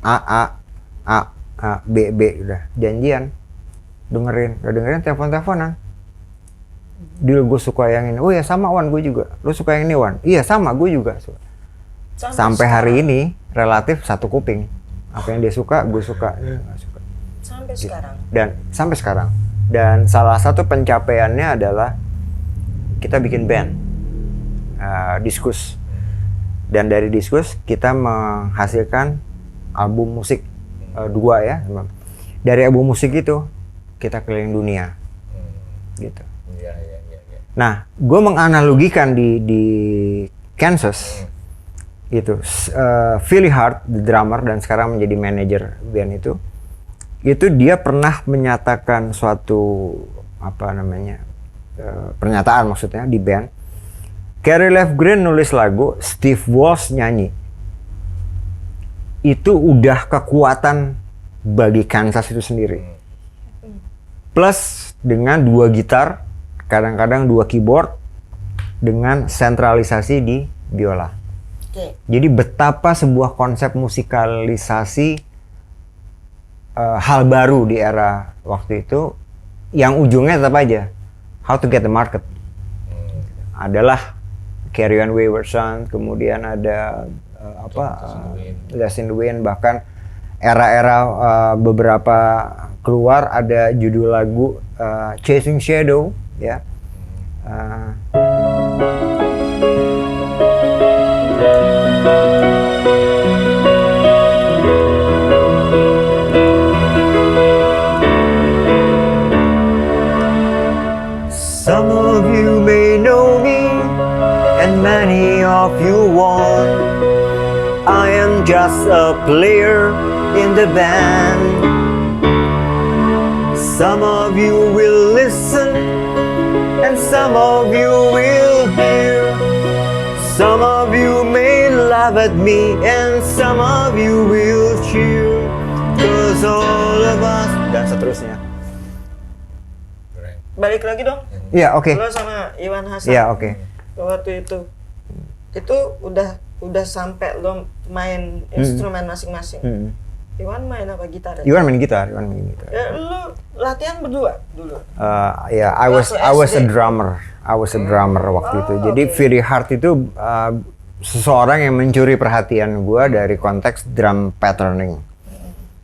Speaker 1: A, B, udah janjian. Dengerin telepon-teleponan. Dulu gue suka yang ini. Oh ya sama Wan, gue juga. Lu suka yang ini Wan? Iya sama, gue juga. Sampai hari ini relatif satu kuping. Apa yang dia suka, gue suka. Ini gak suka. Sampai sekarang. Dan salah satu pencapaiannya adalah kita bikin band, Diskus. Dan dari Diskus kita menghasilkan album musik 2 ya. Dari album musik itu kita keliling dunia, gitu. Nah, gue menganalogikan di Kansas itu Philly Hart, the drummer dan sekarang menjadi manajer band itu dia pernah menyatakan suatu pernyataan maksudnya di band. Kerry Livgren nulis lagu, Steve Walsh nyanyi. Itu udah kekuatan bagi Kansas itu sendiri. Plus dengan 2 gitar, kadang-kadang 2 keyboard dengan sentralisasi di biola. Jadi betapa sebuah konsep musikalisasi hal baru di era waktu itu yang ujungnya tetap aja how to get the market. Adalah Carry On Wayward Son, kemudian ada Lost in the Wind, bahkan era-era beberapa keluar ada judul lagu Chasing Shadow ya. Some of you may know me, and many of you won't. I am just a player in the band. Some of you will listen, and some of you will hear. Some of you may laugh at me, and some of you will cheer. 'Cause all of us, dan seterusnya.
Speaker 3: Balik lagi dong.
Speaker 1: Iya, oke.
Speaker 3: Lo sama Iwan Hasan.
Speaker 1: Iya, oke.
Speaker 3: Waktu itu udah sampai lo main instrumen masing-masing. Iwan main apa gitar ya?
Speaker 1: Iwan main gitar.
Speaker 3: Ya, lo latihan berdua dulu.
Speaker 1: Ya, I was a drummer. I was a drummer waktu itu. Jadi Very Hard itu seseorang yang mencuri perhatian gue dari konteks drum patterning.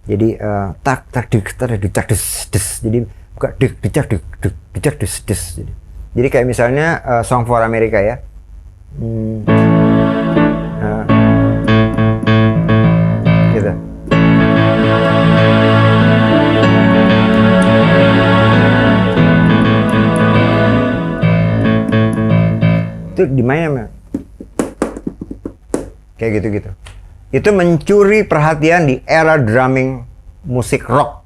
Speaker 1: Jadi tak dik tak dik tak des des. Jadi buka dik dicak dik dik dicak des des. Jadi kayak misalnya Song for America ya. Gitu. Itu dimainnya kayak gitu-gitu. Itu mencuri perhatian di era drumming musik rock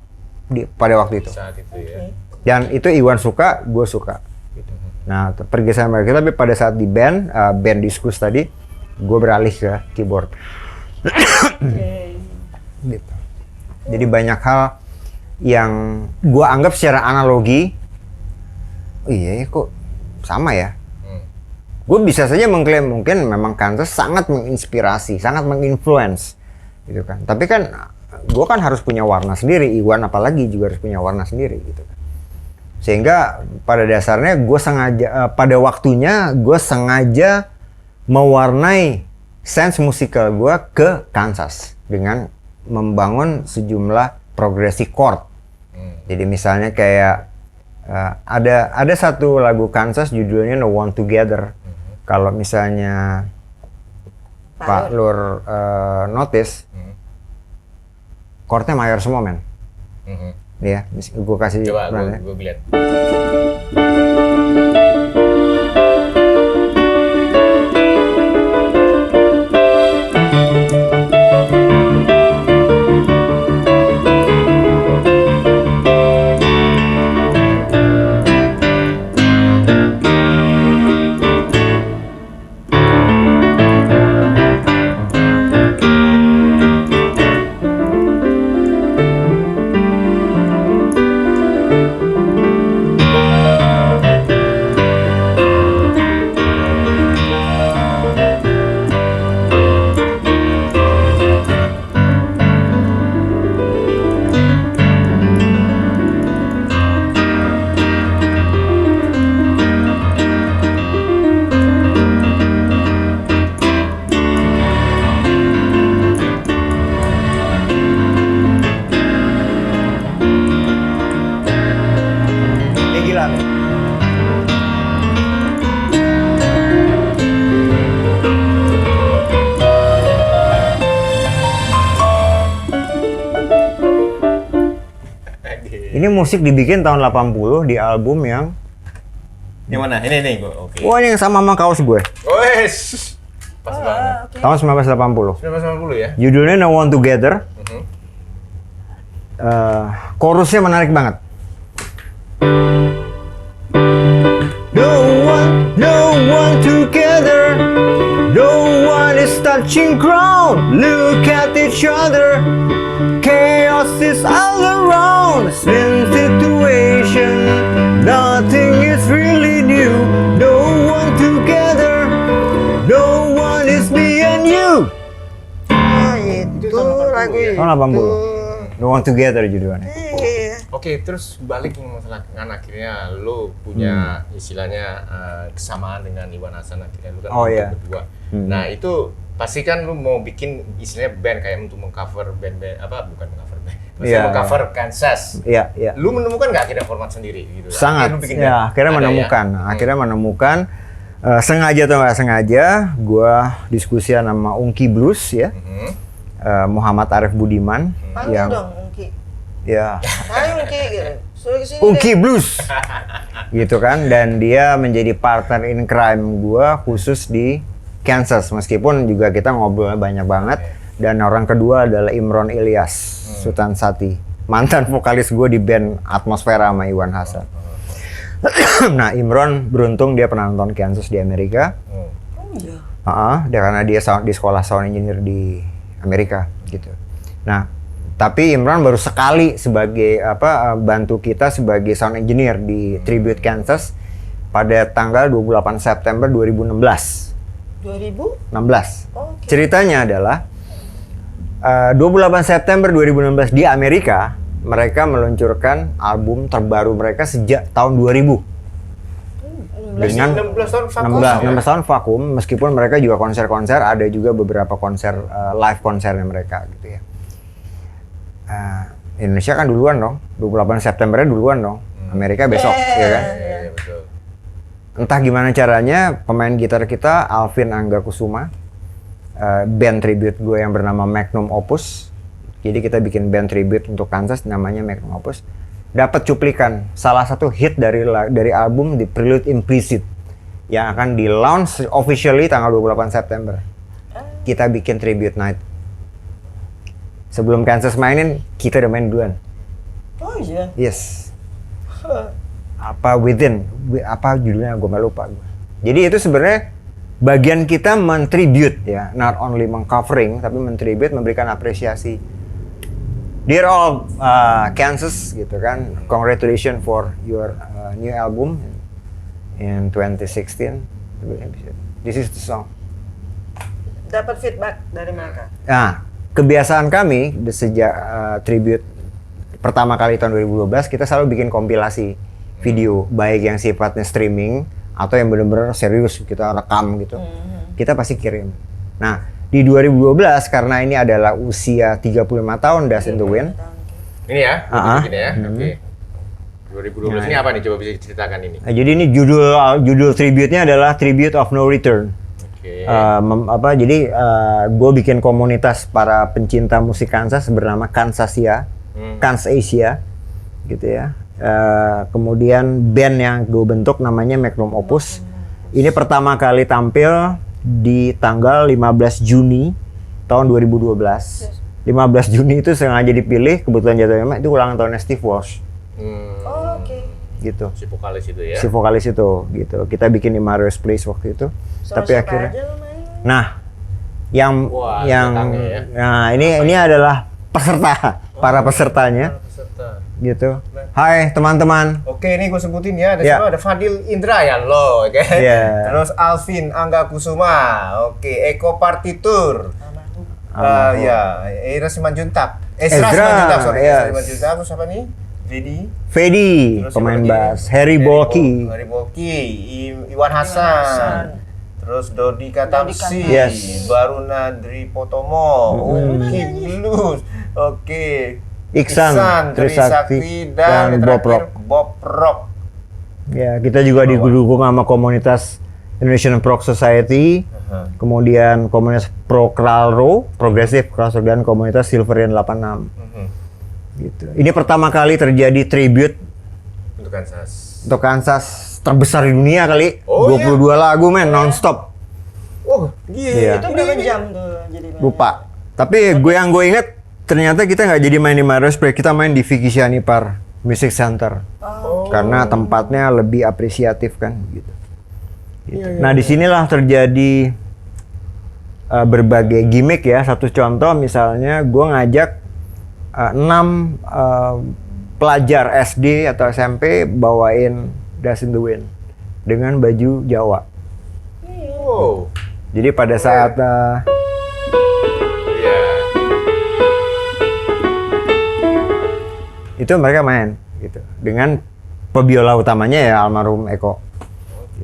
Speaker 1: pada waktu itu.
Speaker 2: Saat itu ya.
Speaker 1: Dan itu Iwan suka, gue suka. Nah, pergeseran mereka, tapi pada saat di band Diskus tadi, gue beralih ke keyboard. Gitu. Jadi banyak hal yang gue anggap secara analogi, oh iya kok sama ya. Gue bisa saja mengklaim mungkin memang Kansas sangat menginspirasi, sangat menginfluence, gitu kan. Tapi kan gue kan harus punya warna sendiri, Iwan apalagi juga harus punya warna sendiri, gitu kan. Sehingga pada dasarnya gue sengaja, pada waktunya gue sengaja mewarnai sense musikal gue ke Kansas dengan membangun sejumlah progressive chord. Jadi misalnya kayak ada satu lagu Kansas judulnya No One Together. Kalau misalnya Pak Lur notice, chordnya mayor semua men. Ya, gue kasih.
Speaker 2: Coba gue lihat.
Speaker 1: Ini musik dibikin tahun 80 di album yang
Speaker 2: mana? Ini gue. Oke.
Speaker 1: Wah, ini yang sama kaos gue.
Speaker 2: Wes. Pas banget.
Speaker 1: Tahun 1980.
Speaker 2: 1990 ya.
Speaker 1: Judulnya No One Together. Chorusnya menarik banget. No one together. No one is touching ground. Look at each other. Chaos is all around. Spin situation. Nothing is really new. No one together. No one is me and you.
Speaker 3: Itu lagu itu.
Speaker 1: Tahun 80. No One Together judulnya.
Speaker 2: Oke, terus balik ke masalah kan akhirnya lo punya istilahnya kesamaan dengan Iwan Hasan akhirnya lo kan berdua. Nah itu pasti kan lo mau bikin istilahnya band kayak untuk mengcover band-band bukan mengcover band,
Speaker 1: Iya,
Speaker 2: cover Kansas.
Speaker 1: Iya, iya.
Speaker 2: Lu menemukan nggak akhirnya format sendiri gitu?
Speaker 1: Sangat.
Speaker 2: Akhirnya lu bikin
Speaker 1: Ya, akhirnya
Speaker 2: ada
Speaker 1: menemukan.
Speaker 2: ya?
Speaker 1: Akhirnya menemukan sengaja atau nggak sengaja, gua diskusian sama Ungki Blues ya. Muhammad Arif Budiman
Speaker 3: Panggil dong, Ungki.
Speaker 1: ya
Speaker 3: Ayo Ungki, gitu. Suruh kesini
Speaker 1: Ungki
Speaker 3: deh.
Speaker 1: Blues gitu kan, dan dia menjadi partner in crime gua khusus di Kansas, meskipun juga kita ngobrol banyak banget. Dan orang kedua adalah Imron Ilyas Sutansati, mantan vokalis gue di band Atmosfera sama Iwan Hasan. Nah, Imron beruntung dia pernah nonton Kansas di Amerika.
Speaker 3: Oh iya.
Speaker 1: Karena dia di sekolah sound engineer di Amerika gitu. Nah, tapi Imran baru sekali sebagai bantu kita sebagai sound engineer di Tribute Kansas pada tanggal 28 September 2016.
Speaker 3: 2000? Oke.
Speaker 1: Ceritanya adalah 28 September 2016 di Amerika, mereka meluncurkan album terbaru mereka sejak tahun 2000. Dengan
Speaker 2: 16 tahun vakum.
Speaker 1: 16 tahun vakum, meskipun mereka juga konser-konser, ada juga beberapa konser live konsernya mereka gitu ya. Indonesia kan duluan dong, 28 Septembernya duluan dong, Amerika besok, ya kan?
Speaker 2: Iya, betul.
Speaker 1: Entah gimana caranya, pemain gitar kita Alvin Angga Kusuma, band tribute gue yang bernama Magnum Opus. Jadi kita bikin band tribute untuk Kansas namanya Magnum Opus. Dapat cuplikan salah satu hit dari album The Prelude Implicit yang akan di launch officially tanggal 28 September. Kita bikin tribute night. Sebelum Kansas mainin, kita udah main duluan.
Speaker 3: Oh iya.
Speaker 1: Yes. Apa judulnya gue lupa. Jadi itu sebenarnya bagian kita men-tribute ya, not only meng-covering tapi men-tribute, memberikan apresiasi. Dear all Kansas gitu kan, congratulations for your new album in 2016. This is the song.
Speaker 3: Dapat feedback dari mereka.
Speaker 1: Nah, kebiasaan kami sejak tribute pertama kali tahun 2012, kita selalu bikin kompilasi video, baik yang sifatnya streaming atau yang benar-benar serius kita rekam gitu. Kita pasti kirim. Nah, di 2012 karena ini adalah usia 35 tahun Dust in the Wind.
Speaker 2: Ini ya, begini ya. Oke. 2012 ini apa nih? Coba bisa diceritakan ini.
Speaker 1: Nah, jadi ini judul tribute-nya adalah Tribute of No Return.
Speaker 2: Oke.
Speaker 1: Gue bikin komunitas para pencinta musik Kansas bernama Kansasia, Kansasia, gitu ya. Kemudian band yang gue bentuk namanya Magnum Opus. Ini pertama kali tampil di tanggal 15 Juni tahun 2012. 15 Juni itu sengaja dipilih, kebetulan jatuhnya memang itu ulang tahunnya Steve Walsh.
Speaker 3: Oh, oke.
Speaker 1: Gitu.
Speaker 2: Si vokalis itu ya.
Speaker 1: Si vokalis itu gitu. Kita bikin di Mario's Place waktu itu.
Speaker 3: Sama
Speaker 1: Tapi
Speaker 3: siapa
Speaker 1: akhirnya
Speaker 3: aja lo main?
Speaker 1: nah, yang
Speaker 2: Wah,
Speaker 1: yang
Speaker 2: datangnya ya.
Speaker 1: nah ini adalah peserta, para pesertanya
Speaker 2: Peserta.
Speaker 1: gitu. Hai teman-teman.
Speaker 2: Oke, ini gue sebutin ya.
Speaker 1: Ya.
Speaker 2: Ada Fadil Indra ya lo, oke.
Speaker 1: Iya.
Speaker 2: Terus Alvin Angga Kusuma, oke. Eko Partitur, ya. Ezra Simanjuntak,
Speaker 1: Ezra,
Speaker 2: sorry.
Speaker 1: yes.
Speaker 2: Ezra Simanjuntak. Terus apa nih?
Speaker 1: Fedi,
Speaker 2: Terus
Speaker 1: pemain
Speaker 2: siapa lagi?
Speaker 1: bass. Harry Bolki.
Speaker 2: Harry Bolki, Iwan Hasan. Terus Dodi Katamsi,
Speaker 1: Yes.
Speaker 2: Baruna Dri Potomo, Ungki Blues, oke.
Speaker 1: Iksan,
Speaker 2: Trisakti, dan
Speaker 1: Bob
Speaker 2: terakhir
Speaker 1: Rock.
Speaker 2: Bob Rock.
Speaker 1: Ya, kita juga didukung sama komunitas Indonesian Prog Society, kemudian komunitas Pro Kralro, Progressive Kralro, dan komunitas Silverian 86. Gitu. Ini pertama kali terjadi tribute untuk Kansas terbesar di dunia kali.
Speaker 2: Oh,
Speaker 1: 22 lagu men non-stop.
Speaker 2: Oh, iya.
Speaker 1: Iya.
Speaker 3: Itu berapa jam tuh jadi main?
Speaker 1: Lupa. Tapi yang gue inget ternyata kita nggak jadi main di Mario's Place, kita main di Vicky Sianipar Music Center. Karena tempatnya lebih apresiatif kan gitu. Nah, disinilah terjadi berbagai gimmick ya. Satu contoh misalnya gue ngajak 6 pelajar SD atau SMP bawain Dust in the Wind dengan baju Jawa.
Speaker 2: Wow.
Speaker 1: Jadi pada saat
Speaker 2: Iya.
Speaker 1: itu mereka main gitu dengan pebiola utamanya ya almarhum Eko.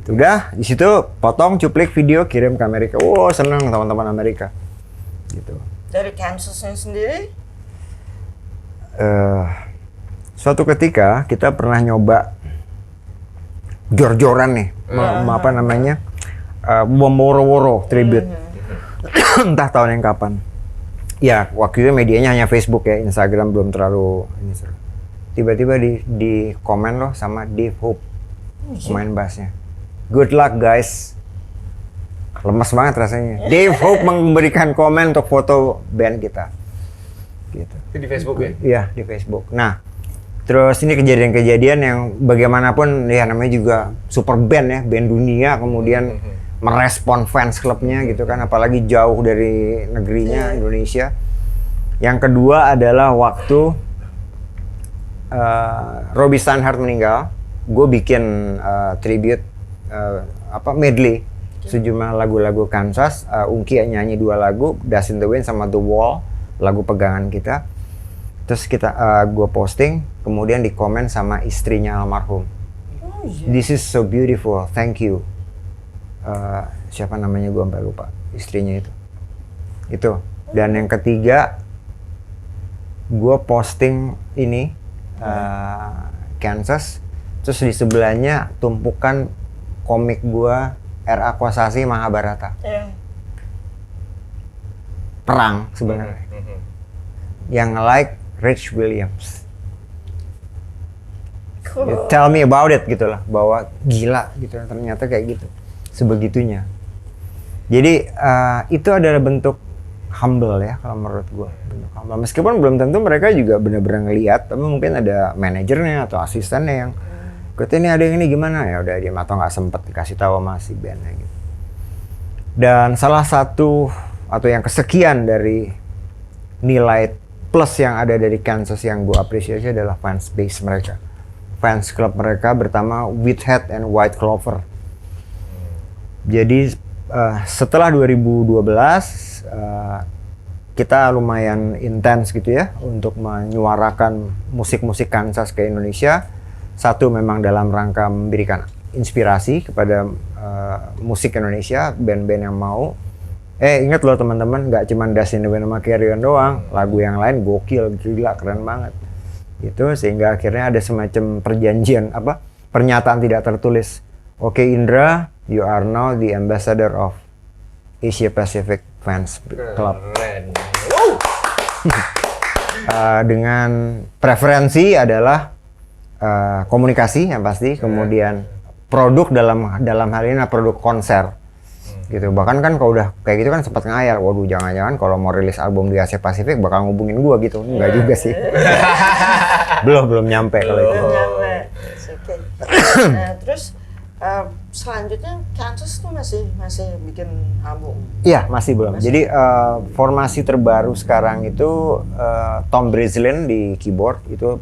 Speaker 1: Gitu. Udah di situ potong cuplik video kirim ke Amerika. Wow, seneng teman-teman Amerika. Gitu.
Speaker 3: Dari Kansasnya sendiri?
Speaker 1: suatu ketika kita pernah nyoba jor-joran nih, apa namanya, bom woro-woro tribute, entah tahun yang kapan. Ya waktu itu medianya hanya Facebook ya, Instagram belum terlalu ini seru. Tiba-tiba di komen loh sama Dave Hope, pemain bassnya. Good luck guys. Lemes banget rasanya. Dave Hope memberikan komen untuk foto band kita. Gitu.
Speaker 2: Itu di Facebook ya?
Speaker 1: Iya, di Facebook. Nah, terus ini kejadian-kejadian yang bagaimanapun ya namanya juga super band ya, band dunia, kemudian merespon fans klubnya gitu kan, apalagi jauh dari negerinya Indonesia. Yang kedua adalah waktu Robbie Steinhardt meninggal, gue bikin tribute medley sejumlah lagu-lagu Kansas. Ungki nyanyi 2 lagu, Dust in the Wind sama The Wall, lagu pegangan kita. Terus gue posting, kemudian dikomen sama istrinya almarhum. This is so beautiful, thank you. Siapa namanya gue sampai lupa, istrinya itu. Dan yang ketiga, gue posting ini Kansas, terus di sebelahnya tumpukan komik gue R.A. Kosasi Mahabharata. Perang sebenarnya. Yang like Rich Williams. You tell me about it gitu lah, bahwa gila gitu, ternyata kayak gitu, sebegitunya. Jadi itu adalah bentuk humble ya kalau menurut gue, bentuk humble. Meskipun belum tentu mereka juga benar-benar ngeliat, tapi mungkin ada manajernya atau asistennya yang kata ini ada yang ini gimana ya, udah dia atau nggak sempet dikasih tahu sama si bandnya gitu. Dan salah satu atau yang kesekian dari nilai plus yang ada dari Kansas yang gue apresiasi adalah fans base mereka, fans club mereka bertama Wheathead and White Clover. Jadi setelah 2012 kita lumayan intens gitu ya untuk menyuarakan musik-musik Kansas ke Indonesia. Satu memang dalam rangka memberikan inspirasi kepada musik Indonesia, band-band yang mau. Ingat loh teman-teman, nggak cuma Dust in the Wind sama Carry On doang, lagu yang lain gokil, gila, keren banget. Itu sehingga akhirnya ada semacam perjanjian pernyataan tidak tertulis. Oke Indra, you are now the ambassador of Asia Pacific Fans Club. Dengan preferensi adalah komunikasi yang pasti, kemudian produk dalam hal ini produk konser. Gitu. Bahkan kan kalau udah kayak gitu kan sempat ngayal, waduh jangan-jangan kalau mau rilis album di Asia Pasifik bakal ngubungin gua gitu. Enggak juga sih. belum nyampe kalau itu.
Speaker 3: Belum nyampe. Oke. Nah, terus selanjutnya Kansas tuh masih bikin album?
Speaker 1: Iya, masih belum. Jadi formasi terbaru sekarang itu Tom Breslin di keyboard, itu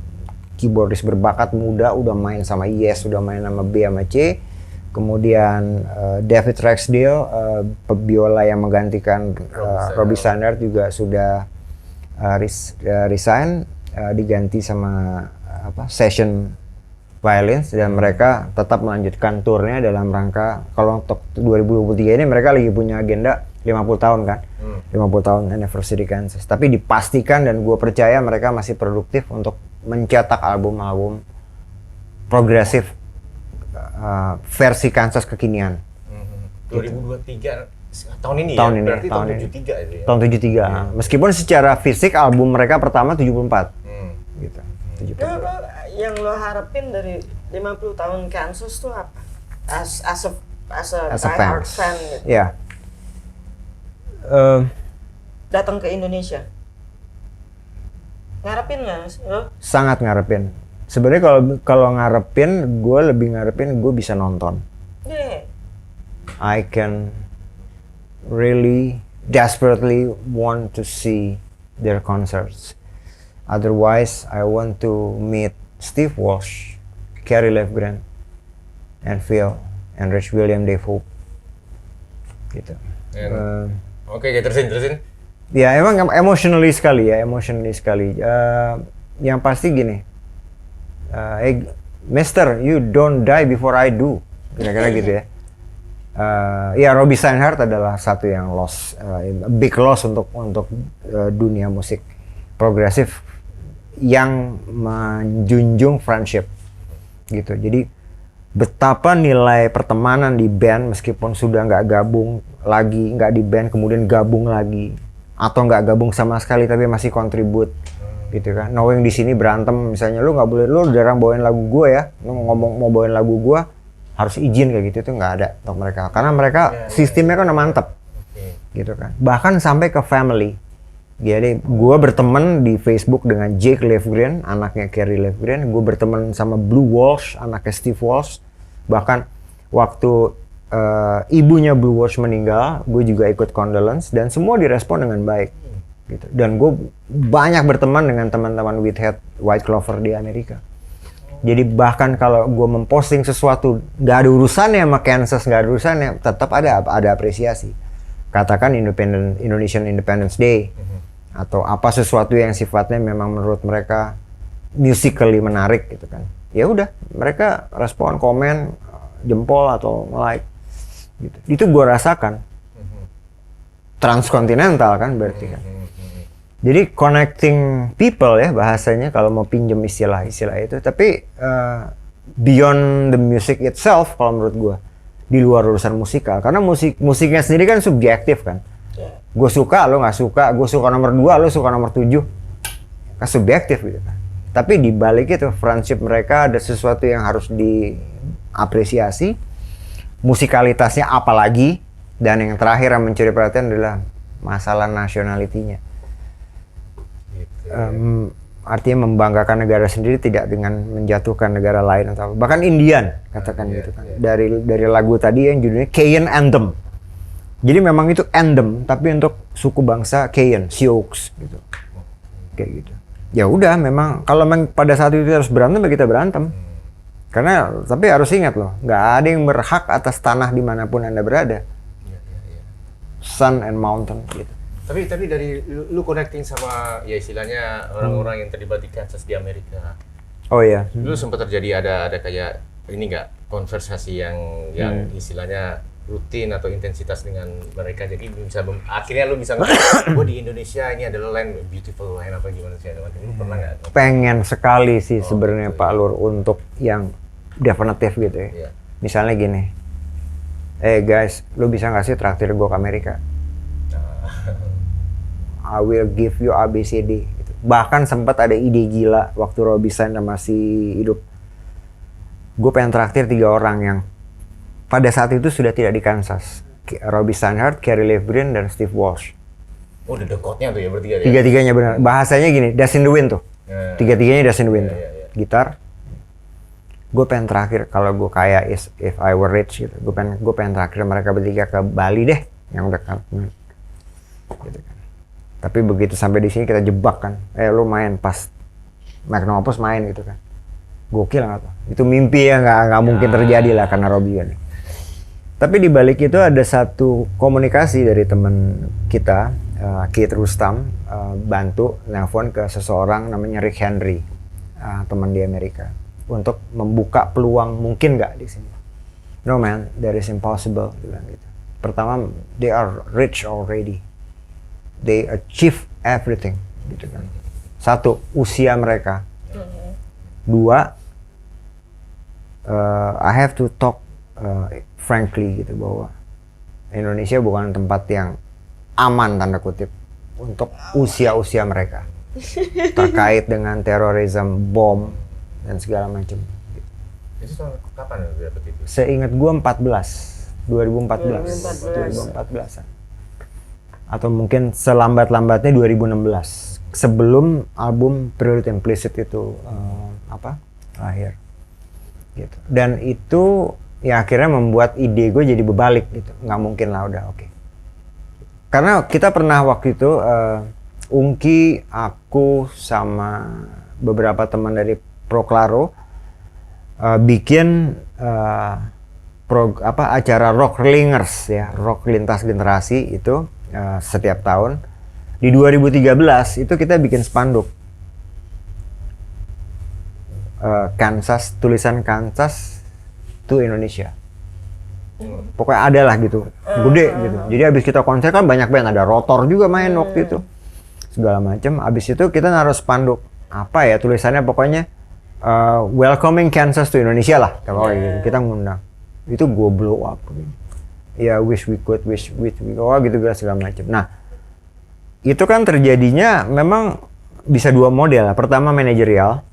Speaker 1: keyboardis berbakat muda, udah main sama Yes, udah main sama B sama C. Kemudian David Rexdale, biola yang menggantikan Robbie Steinhardt juga sudah resign, diganti sama session violins, dan mereka tetap melanjutkan turnya dalam rangka, kalau untuk 2023 ini mereka lagi punya agenda 50 tahun kan, 50 tahun anniversary Kansas. Tapi dipastikan dan gue percaya mereka masih produktif untuk mencetak album-album progresif versi Kansas kekinian.
Speaker 2: 2023 tahun ini
Speaker 1: tahun
Speaker 2: ya?
Speaker 1: Ini,
Speaker 2: berarti tahun 73 itu ya?
Speaker 1: Tahun 73.
Speaker 2: Ya.
Speaker 1: Meskipun secara fisik album mereka pertama 74. Gitu. 74.
Speaker 3: Yang lo harapin dari 50 tahun Kansas tuh apa? As a diehard fan gitu.
Speaker 1: Ya.
Speaker 3: Datang ke Indonesia. Ngarepin nggak lo?
Speaker 1: Sangat ngarepin. Sebenarnya kalau ngarepin, gue lebih ngarepin gue bisa nonton.
Speaker 3: Yeah.
Speaker 1: I can really desperately want to see their concerts. Otherwise, I want to meet Steve Walsh, Kerry Livgren, and Phil, and Rich William, Dave Hope. Gitu.
Speaker 2: Oke, terusin.
Speaker 1: Ya emang emotionally sekali. Yang pasti gini, Mister, you don't die before I do, kira-kira gitu ya. Ya Robbie Steinhardt adalah satu yang big loss untuk dunia musik progresif yang menjunjung friendship gitu. Jadi betapa nilai pertemanan di band meskipun sudah nggak gabung lagi, nggak di band kemudian gabung lagi, atau nggak gabung sama sekali tapi masih kontribut gitu kan. Knowing di sini berantem misalnya, lu nggak boleh, lu jarang bawain lagu gue ya, lu ngomong mau bawain lagu gue harus izin kayak gitu, itu nggak ada untuk mereka karena mereka sistemnya kan udah mantep gitu kan. Bahkan sampai ke family. Jadi gue berteman di Facebook dengan Jake Lefgren, anaknya Kerry Lefgren. Gue berteman sama Blue Walsh, anaknya Steve Walsh. Bahkan waktu ibunya Blue Walsh meninggal, gue juga ikut condolence dan semua direspon dengan baik. Gitu. Dan gue banyak berteman dengan teman-teman White Clover di Amerika. Jadi bahkan kalau gue memposting sesuatu nggak ada urusannya sama Kansas, nggak ada urusannya, tetap ada apresiasi. Katakan Indonesian Independence Day. Atau apa sesuatu yang sifatnya memang menurut mereka musically menarik gitu kan, ya udah mereka respon, komen, jempol atau like gitu. Itu gue rasakan transkontinental kan berarti kan. Jadi connecting people ya bahasanya kalau mau pinjem istilah itu, tapi beyond the music itself kalau menurut gue, di luar urusan musikal, karena musiknya sendiri kan subjektif kan. Gue suka, lo nggak suka, gue suka nomor 2, lo suka nomor 7, kan subjektif gitu kan. Tapi di balik itu friendship mereka ada sesuatu yang harus diapresiasi, musikalitasnya apalagi, dan yang terakhir yang mencuri perhatian adalah masalah nationality-nya. Artinya membanggakan negara sendiri tidak dengan menjatuhkan negara lain atau bahkan Indian katakan gitu kan. Dari lagu tadi yang judulnya Cajun Anthem. Jadi memang itu anthem, tapi untuk suku bangsa Cajun, Sioux gitu. Kayak gitu. Ya udah, memang kalau pada saat itu harus berantem, ya kita berantem. Karena, tapi harus ingat loh, nggak ada yang berhak atas tanah dimanapun Anda berada. Sun and mountain gitu.
Speaker 2: Tapi dari lu connecting sama ya istilahnya orang-orang yang terlibat di Kansas di Amerika.
Speaker 1: Oh iya.
Speaker 2: Lu sempat terjadi ada kayak ini nggak konversasi yang istilahnya rutin atau intensitas dengan mereka, jadi bisa akhirnya lu bisa gue di Indonesia ini adalah land beautiful land apa gimana sih, lu pernah nggak?
Speaker 1: Pengen sekali sih sebenarnya Pak Lur untuk yang definitif gitu ya. Yeah. Misalnya gini, guys, lu bisa nggak sih traktir gue ke Amerika? I will give you ABCD. Gitu. Bahkan sempat ada ide gila waktu Robbie Sanders masih hidup. Gue pengen traktir 3 orang yang pada saat itu sudah tidak di Kansas. Robbie Steinhardt, Kerry Lefgren, dan Steve Walsh.
Speaker 2: Oh, udah dekotnya tuh ya bertiga ya?
Speaker 1: Tiga-tiganya benar. Bahasanya gini, Dust in the Wind tuh. Tiga-tiganya Dust in the Wind tuh. Gitar. Gue pengen terakhir, kalau gue kaya if I were rich gitu. Gue pengen terakhir mereka bertiga ke Bali deh. Yang dekat. Gitu kan. Tapi begitu sampai di sini kita jebak kan. Lu main pas Magnopus main gitu kan. Gokil nggak tuh? Itu mimpi ya, nggak mungkin terjadi lah karena Robbie kan. Tapi di balik itu ada satu komunikasi dari teman kita, Keith Rustam, bantu nelfon ke seseorang namanya Rick Henry, teman di Amerika, untuk membuka peluang mungkin nggak di sini. No man, that is impossible, bilang gitu. Pertama, they are rich already, they achieve everything, gitu kan. 1, usia mereka. 2, I have to talk frankly gitu bahwa Indonesia bukan tempat yang aman tanda kutip untuk usia-usia mereka terkait dengan terorisme, bom dan segala macam.
Speaker 2: Itu tahun kapan dapet itu?
Speaker 1: Seingat gue 2014-an. Atau mungkin selambat-lambatnya 2016 sebelum album Prelude Implicit itu lahir. Gitu. Dan itu ya akhirnya membuat ide gue jadi berbalik gitu. Nggak mungkin lah, udah oke. Karena kita pernah waktu itu Ungki, aku sama beberapa teman dari Proklaro bikin acara Rock Lingers ya, rock lintas generasi itu setiap tahun. Di 2013 itu kita bikin spanduk Kansas, tulisan Kansas to Indonesia. Pokoknya ada lah gitu, gede gitu. Jadi abis kita konser kan banyak band, ada Rotor juga main waktu itu, segala macam. Abis itu kita naruh spanduk apa ya tulisannya pokoknya welcoming Kansas to Indonesia lah, kalau gitu. Kita ngundang. Itu gue blow up. Ya wish we could, wish we gitu segala macam. Nah, itu kan terjadinya memang bisa dua model. Pertama manajerial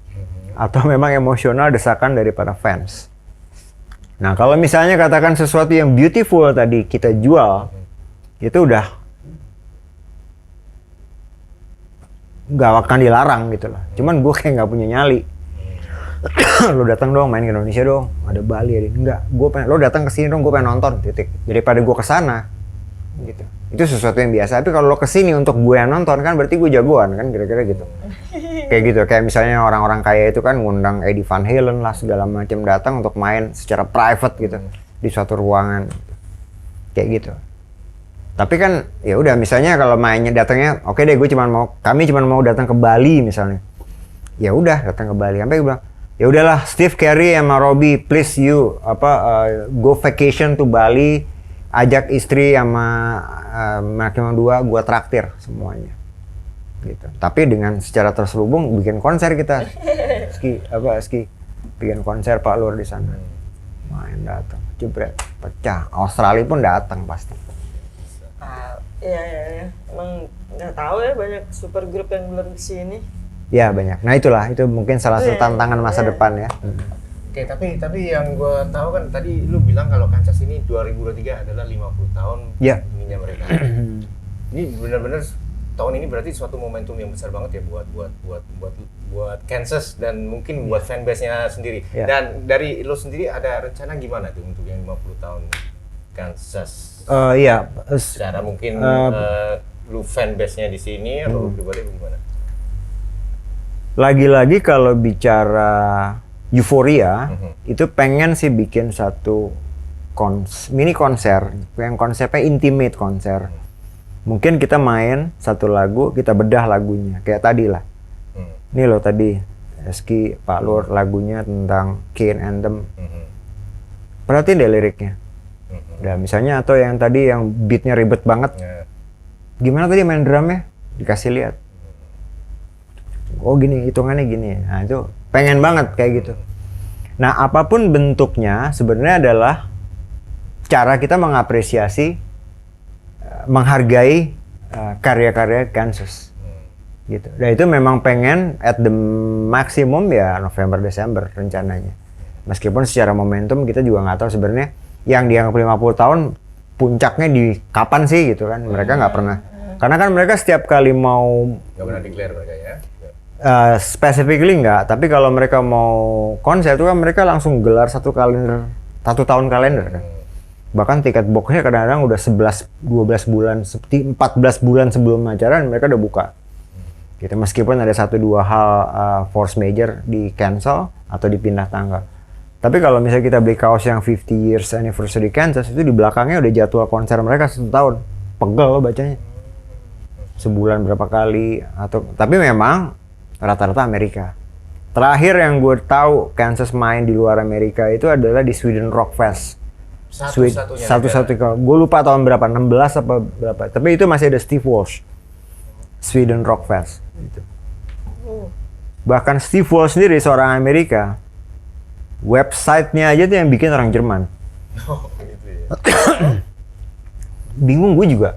Speaker 1: atau memang emosional desakan dari para fans. Nah, kalau misalnya katakan sesuatu yang beautiful tadi kita jual, itu udah nggak akan dilarang gitu lah. Cuman gue kayak nggak punya nyali. Lo datang dong main ke Indonesia dong, ada Bali ada enggak, gue pengen lo datang ke sini dong, gue pengen nonton titik, daripada gue kesana gitu. Itu sesuatu yang biasa. Tapi kalau lo kesini untuk gue yang nonton kan berarti gue jagoan kan, kira-kira gitu. Kayak gitu, kayak misalnya orang-orang kaya itu kan ngundang Eddie Van Halen lah segala macam datang untuk main secara private gitu di suatu ruangan kayak gitu. Tapi kan ya udah, misalnya kalau mainnya datangnya oke deh, kami cuma mau datang ke Bali misalnya, ya udah datang ke Bali. Sampai gue bilang ya udahlah, Steve Carey sama Robbie please you go vacation to Bali, ajak istri sama maksimal 2, gua traktir semuanya gitu. Tapi dengan secara terselubung bikin konser kita. Ski bikin konser Pak Lur di sana. Main datang, jebret, pecah. Australia pun datang pasti.
Speaker 3: Iya. Emang nggak tahu ya, banyak super grup yang belum kesini.
Speaker 1: Ya banyak. Nah itulah, itu mungkin salah satu tantangan masa depan ya.
Speaker 2: Oke, tapi yang gue tahu kan tadi lu bilang kalau Kansas ini 2023 adalah 50 tahun ininya mereka. Ini benar-benar tahun ini berarti suatu momentum yang besar banget ya buat Kansas dan mungkin buat fanbase-nya sendiri. Dan dari lu sendiri ada rencana gimana tuh untuk yang 50 tahun Kansas? Secara mungkin lu fanbase-nya di sini atau lu pribadi gimana?
Speaker 1: Lagi-lagi kalau bicara euforia, itu pengen sih bikin satu mini konser yang konsepnya intimate konser. Mungkin kita main satu lagu, kita bedah lagunya kayak tadi lah. Ini loh tadi Ski Pak Lur lagunya tentang Kane Anthem. Perhatiin deh liriknya. Udah misalnya, atau yang tadi yang beatnya ribet banget. Gimana tadi main drumnya? Dikasih lihat. Oh gini, hitungannya gini. Nah itu pengen banget kayak gitu. Nah apapun bentuknya sebenarnya adalah cara kita mengapresiasi, menghargai karya-karya Kansas. Gitu. Dan itu memang pengen at the maximum ya November Desember rencananya. Meskipun secara momentum kita juga nggak tahu sebenarnya yang dianggap 50 tahun puncaknya di kapan sih gitu kan. Mereka nggak pernah. Karena kan mereka setiap kali mau
Speaker 2: nggak pernah declare mereka ya.
Speaker 1: Specifically enggak, tapi kalau mereka mau konser itu kan mereka langsung gelar satu tahun kalender kan. Bahkan tiket boxnya kadang-kadang udah 11, 12 bulan, 14 bulan sebelum acara mereka udah buka. Gitu, meskipun ada 1-2 hal force major di cancel atau dipindah tanggal. Tapi kalau misalnya kita beli kaos yang 50 years anniversary Kansas, itu di belakangnya udah jadwal konser mereka 1 tahun. Pegel loh bacanya. Sebulan berapa kali tapi memang rata-rata Amerika. Terakhir yang gue tahu Kansas main di luar Amerika itu adalah di Sweden Rock Fest. Satu-satunya. Gue lupa tahun berapa, 16 apa berapa. Tapi itu masih ada Steve Walsh. Sweden Rock Fest. Gitu. Bahkan Steve Walsh sendiri seorang Amerika, websitenya aja tuh yang bikin orang Jerman.
Speaker 2: Gitu ya.
Speaker 1: Bingung gue juga.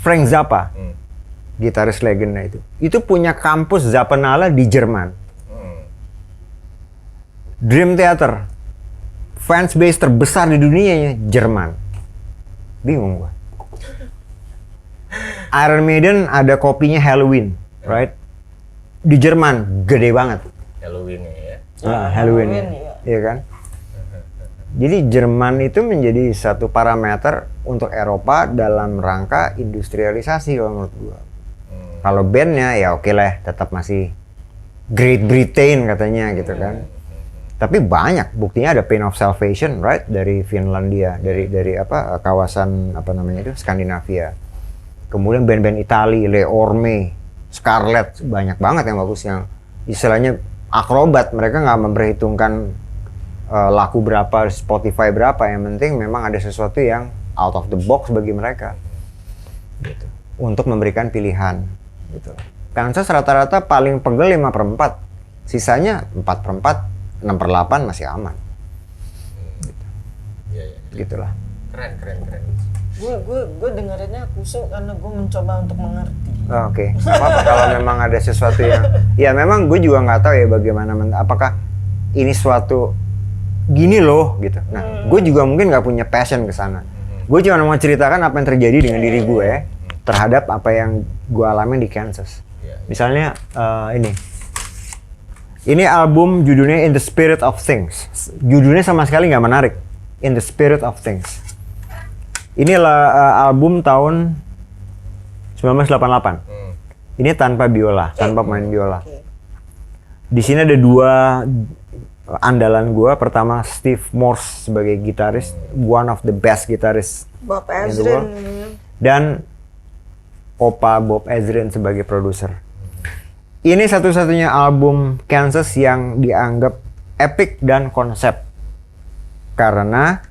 Speaker 1: Frank Zappa. Gitaris legenda itu punya kampus Zappanale di Jerman. Dream Theater, fans base terbesar di dunia Jerman. Bingung gua. Iron Maiden ada kopinya Halloween, right? Di Jerman gede banget.
Speaker 2: Halloween ya.
Speaker 1: Halloween ya kan? Jadi Jerman itu menjadi satu parameter untuk Eropa dalam rangka industrialisasi kalau menurut gua. Kalau bandnya ya oke lah, tetap masih Great Britain katanya gitu kan. Tapi banyak buktinya, ada Pain of Salvation, right, dari Finlandia, dari kawasan Skandinavia. Kemudian band-band Itali, Le Orme, Scarlet, banyak banget yang bagus, yang istilahnya akrobat. Mereka nggak memperhitungkan laku berapa, Spotify berapa, yang penting memang ada sesuatu yang out of the box bagi mereka gitu, untuk memberikan pilihan gitu. Kansas rata-rata paling pegel 5/4. Sisanya 4/4, 6/8 masih aman.
Speaker 2: Iya.
Speaker 1: Gitulah.
Speaker 2: Keren.
Speaker 3: Gue dengerinnya kusuk karena gue mencoba untuk mengerti.
Speaker 1: Oh, oke. Nggak apa-apa kalau memang ada sesuatu yang... Ya memang gue juga nggak tahu ya bagaimana, apakah ini suatu gini loh gitu. Nah, gue juga mungkin nggak punya passion ke sana. Gue cuma mau ceritakan apa yang terjadi dengan diri gue terhadap apa yang gue alami di Kansas. Misalnya ini album judulnya In the Spirit of Things. Judulnya sama sekali nggak menarik. In the Spirit of Things. Inilah album tahun 1988. Ini tanpa biola, tanpa main biola. Di sini ada 2 andalan gua. Pertama Steve Morse sebagai gitaris, one of the best gitaris
Speaker 3: Bob
Speaker 1: in the
Speaker 3: Ezrin
Speaker 1: world. Dan Opa Bob Ezrin sebagai produser. Ini satu-satunya album Kansas yang dianggap epic dan konsep. Karena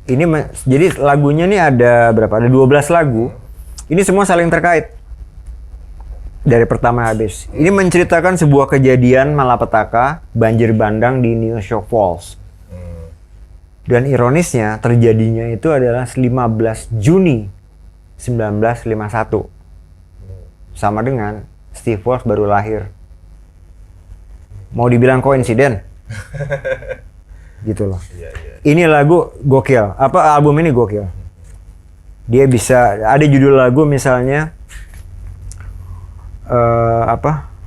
Speaker 1: ini jadi lagunya nih ada berapa? Ada 12 lagu. Ini semua saling terkait. Dari pertama habis. Ini menceritakan sebuah kejadian malapetaka, banjir bandang di New Sioux Falls. Dan ironisnya terjadinya itu adalah 15 Juni 1951. Sama dengan Steve Walsh baru lahir. Mau dibilang koinsiden? Gitu loh. Ini lagu gokil. Album ini gokil. Dia bisa ada judul lagu misalnya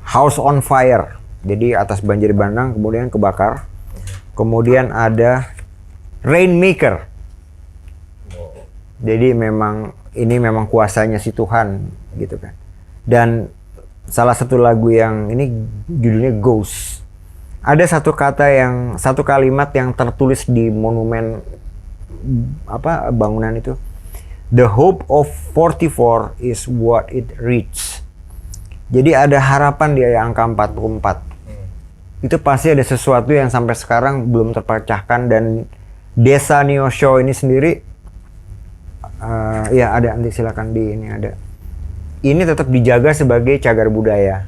Speaker 1: House on Fire. Jadi atas banjir bandang kemudian kebakar. Kemudian ada Rainmaker. Jadi ini memang kuasanya si Tuhan gitu kan. Dan salah satu lagu yang ini judulnya Ghost. Ada satu kalimat yang tertulis di monumen bangunan itu. The hope of 44 is what it reaches. Jadi ada harapan di angka 44. Itu pasti ada sesuatu yang sampai sekarang belum terpecahkan, dan desa New Sioux ini sendiri ya ada, nanti silakan ini ada. Ini tetap dijaga sebagai cagar budaya.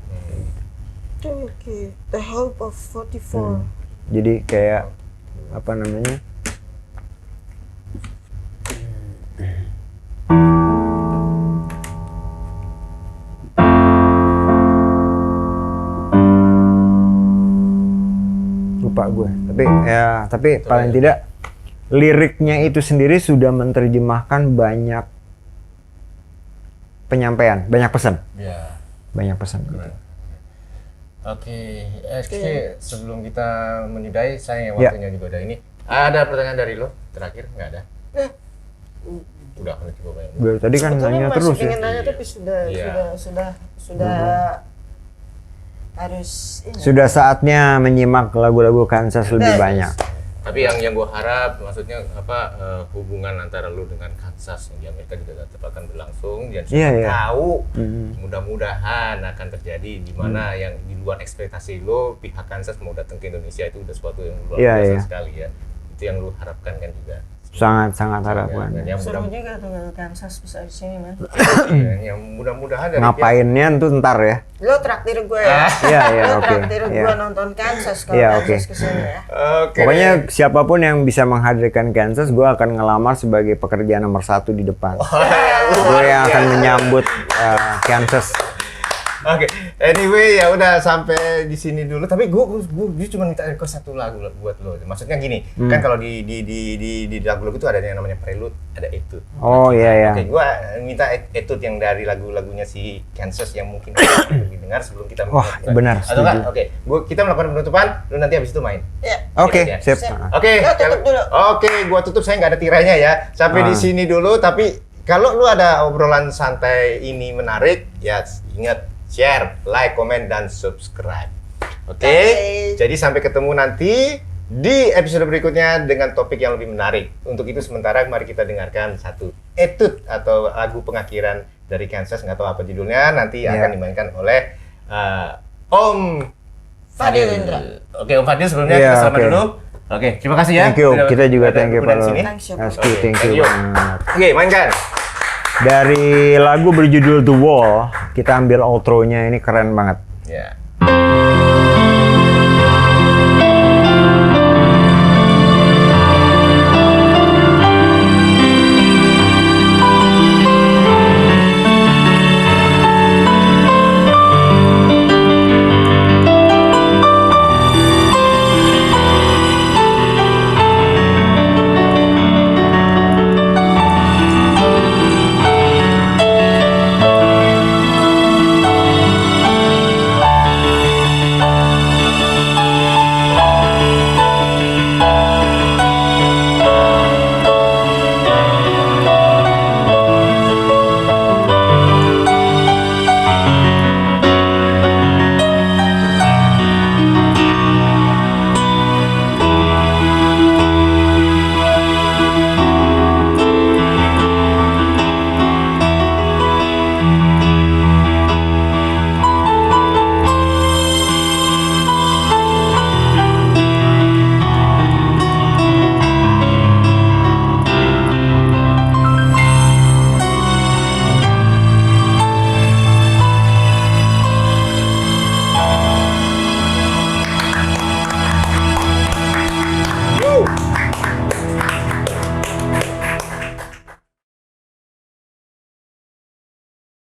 Speaker 3: Oke. The hope of 44.
Speaker 1: Jadi kayak apa namanya? Lupa gue. Tapi paling tidak liriknya itu sendiri sudah menerjemahkan banyak penyampaian, banyak pesan.
Speaker 2: Ya.
Speaker 1: Banyak pesan. Gitu.
Speaker 2: Oke, sebelum kita menyudahi, sayang waktunya juga udah ini. Ada pertanyaan dari lo terakhir? Nggak ada? Udah cukup banyak.
Speaker 1: Tadi kan nanya terus ya.
Speaker 3: Pengen nanya tapi sudah harus ini.
Speaker 1: Sudah saatnya menyimak lagu-lagu Kansas lebih banyak.
Speaker 2: Tapi yang gue harap, maksudnya hubungan antara lu dengan Kansas yang di Amerika juga tetap akan berlangsung, dan tahu mudah-mudahan akan terjadi di mana yang di luar ekspektasi lu, pihak Kansas mau datang ke Indonesia itu udah sesuatu yang luar biasa sekali ya. Itu yang lu harapkan kan juga.
Speaker 1: Sangat harapkan.
Speaker 3: Seru juga tuh Kansas bisa di sini, man.
Speaker 2: Yang mudah-mudahan dari
Speaker 1: ngapainnya itu ntar ya.
Speaker 3: Lo traktir gue ya.
Speaker 1: Iya, oke.
Speaker 3: Traktir gue nonton Kansas kalau Kansas kesini ya.
Speaker 1: Pokoknya siapapun yang bisa menghadirkan Kansas, gue akan ngelamar sebagai pekerjaan nomor 1 di depan. Gue yang akan menyambut Kansas.
Speaker 2: Oke, anyway ya udah sampai di sini dulu. Tapi gue cuma minta request satu lagu buat lo. Maksudnya gini, kan kalau di lagu-lagu itu ada yang namanya prelude, ada etude.
Speaker 1: Oh iya.
Speaker 2: Oke, gue minta etude yang dari lagunya si Kansas yang mungkin didengar sebelum kita.
Speaker 1: Benar.
Speaker 2: Atau enggak? Oke, kita melakukan penutupan, lu nanti habis itu main.
Speaker 1: Oke, siap.
Speaker 2: Oke, tutup dulu. Oke, gue tutup, saya nggak ada tirainya ya. Sampai di sini dulu. Tapi kalau lu ada obrolan santai ini menarik, ya ingat. Share, like, komen, dan subscribe. Oke? Jadi sampai ketemu nanti di episode berikutnya dengan topik yang lebih menarik. Untuk itu sementara mari kita dengarkan satu etude atau lagu pengakhiran dari Kansas. Nggak tahu apa judulnya, nanti akan dimainkan oleh Om
Speaker 3: Fadil Indra.
Speaker 2: Oke, Om Fadil sebelumnya kita selamat dulu. Oke, terima kasih ya.
Speaker 1: Thank you. Kita juga thank you Pak.
Speaker 2: Thank
Speaker 1: you.
Speaker 2: you. Oke, mainkan.
Speaker 1: Dari lagu berjudul The Wall, kita ambil outro-nya, ini keren banget.
Speaker 2: Ya.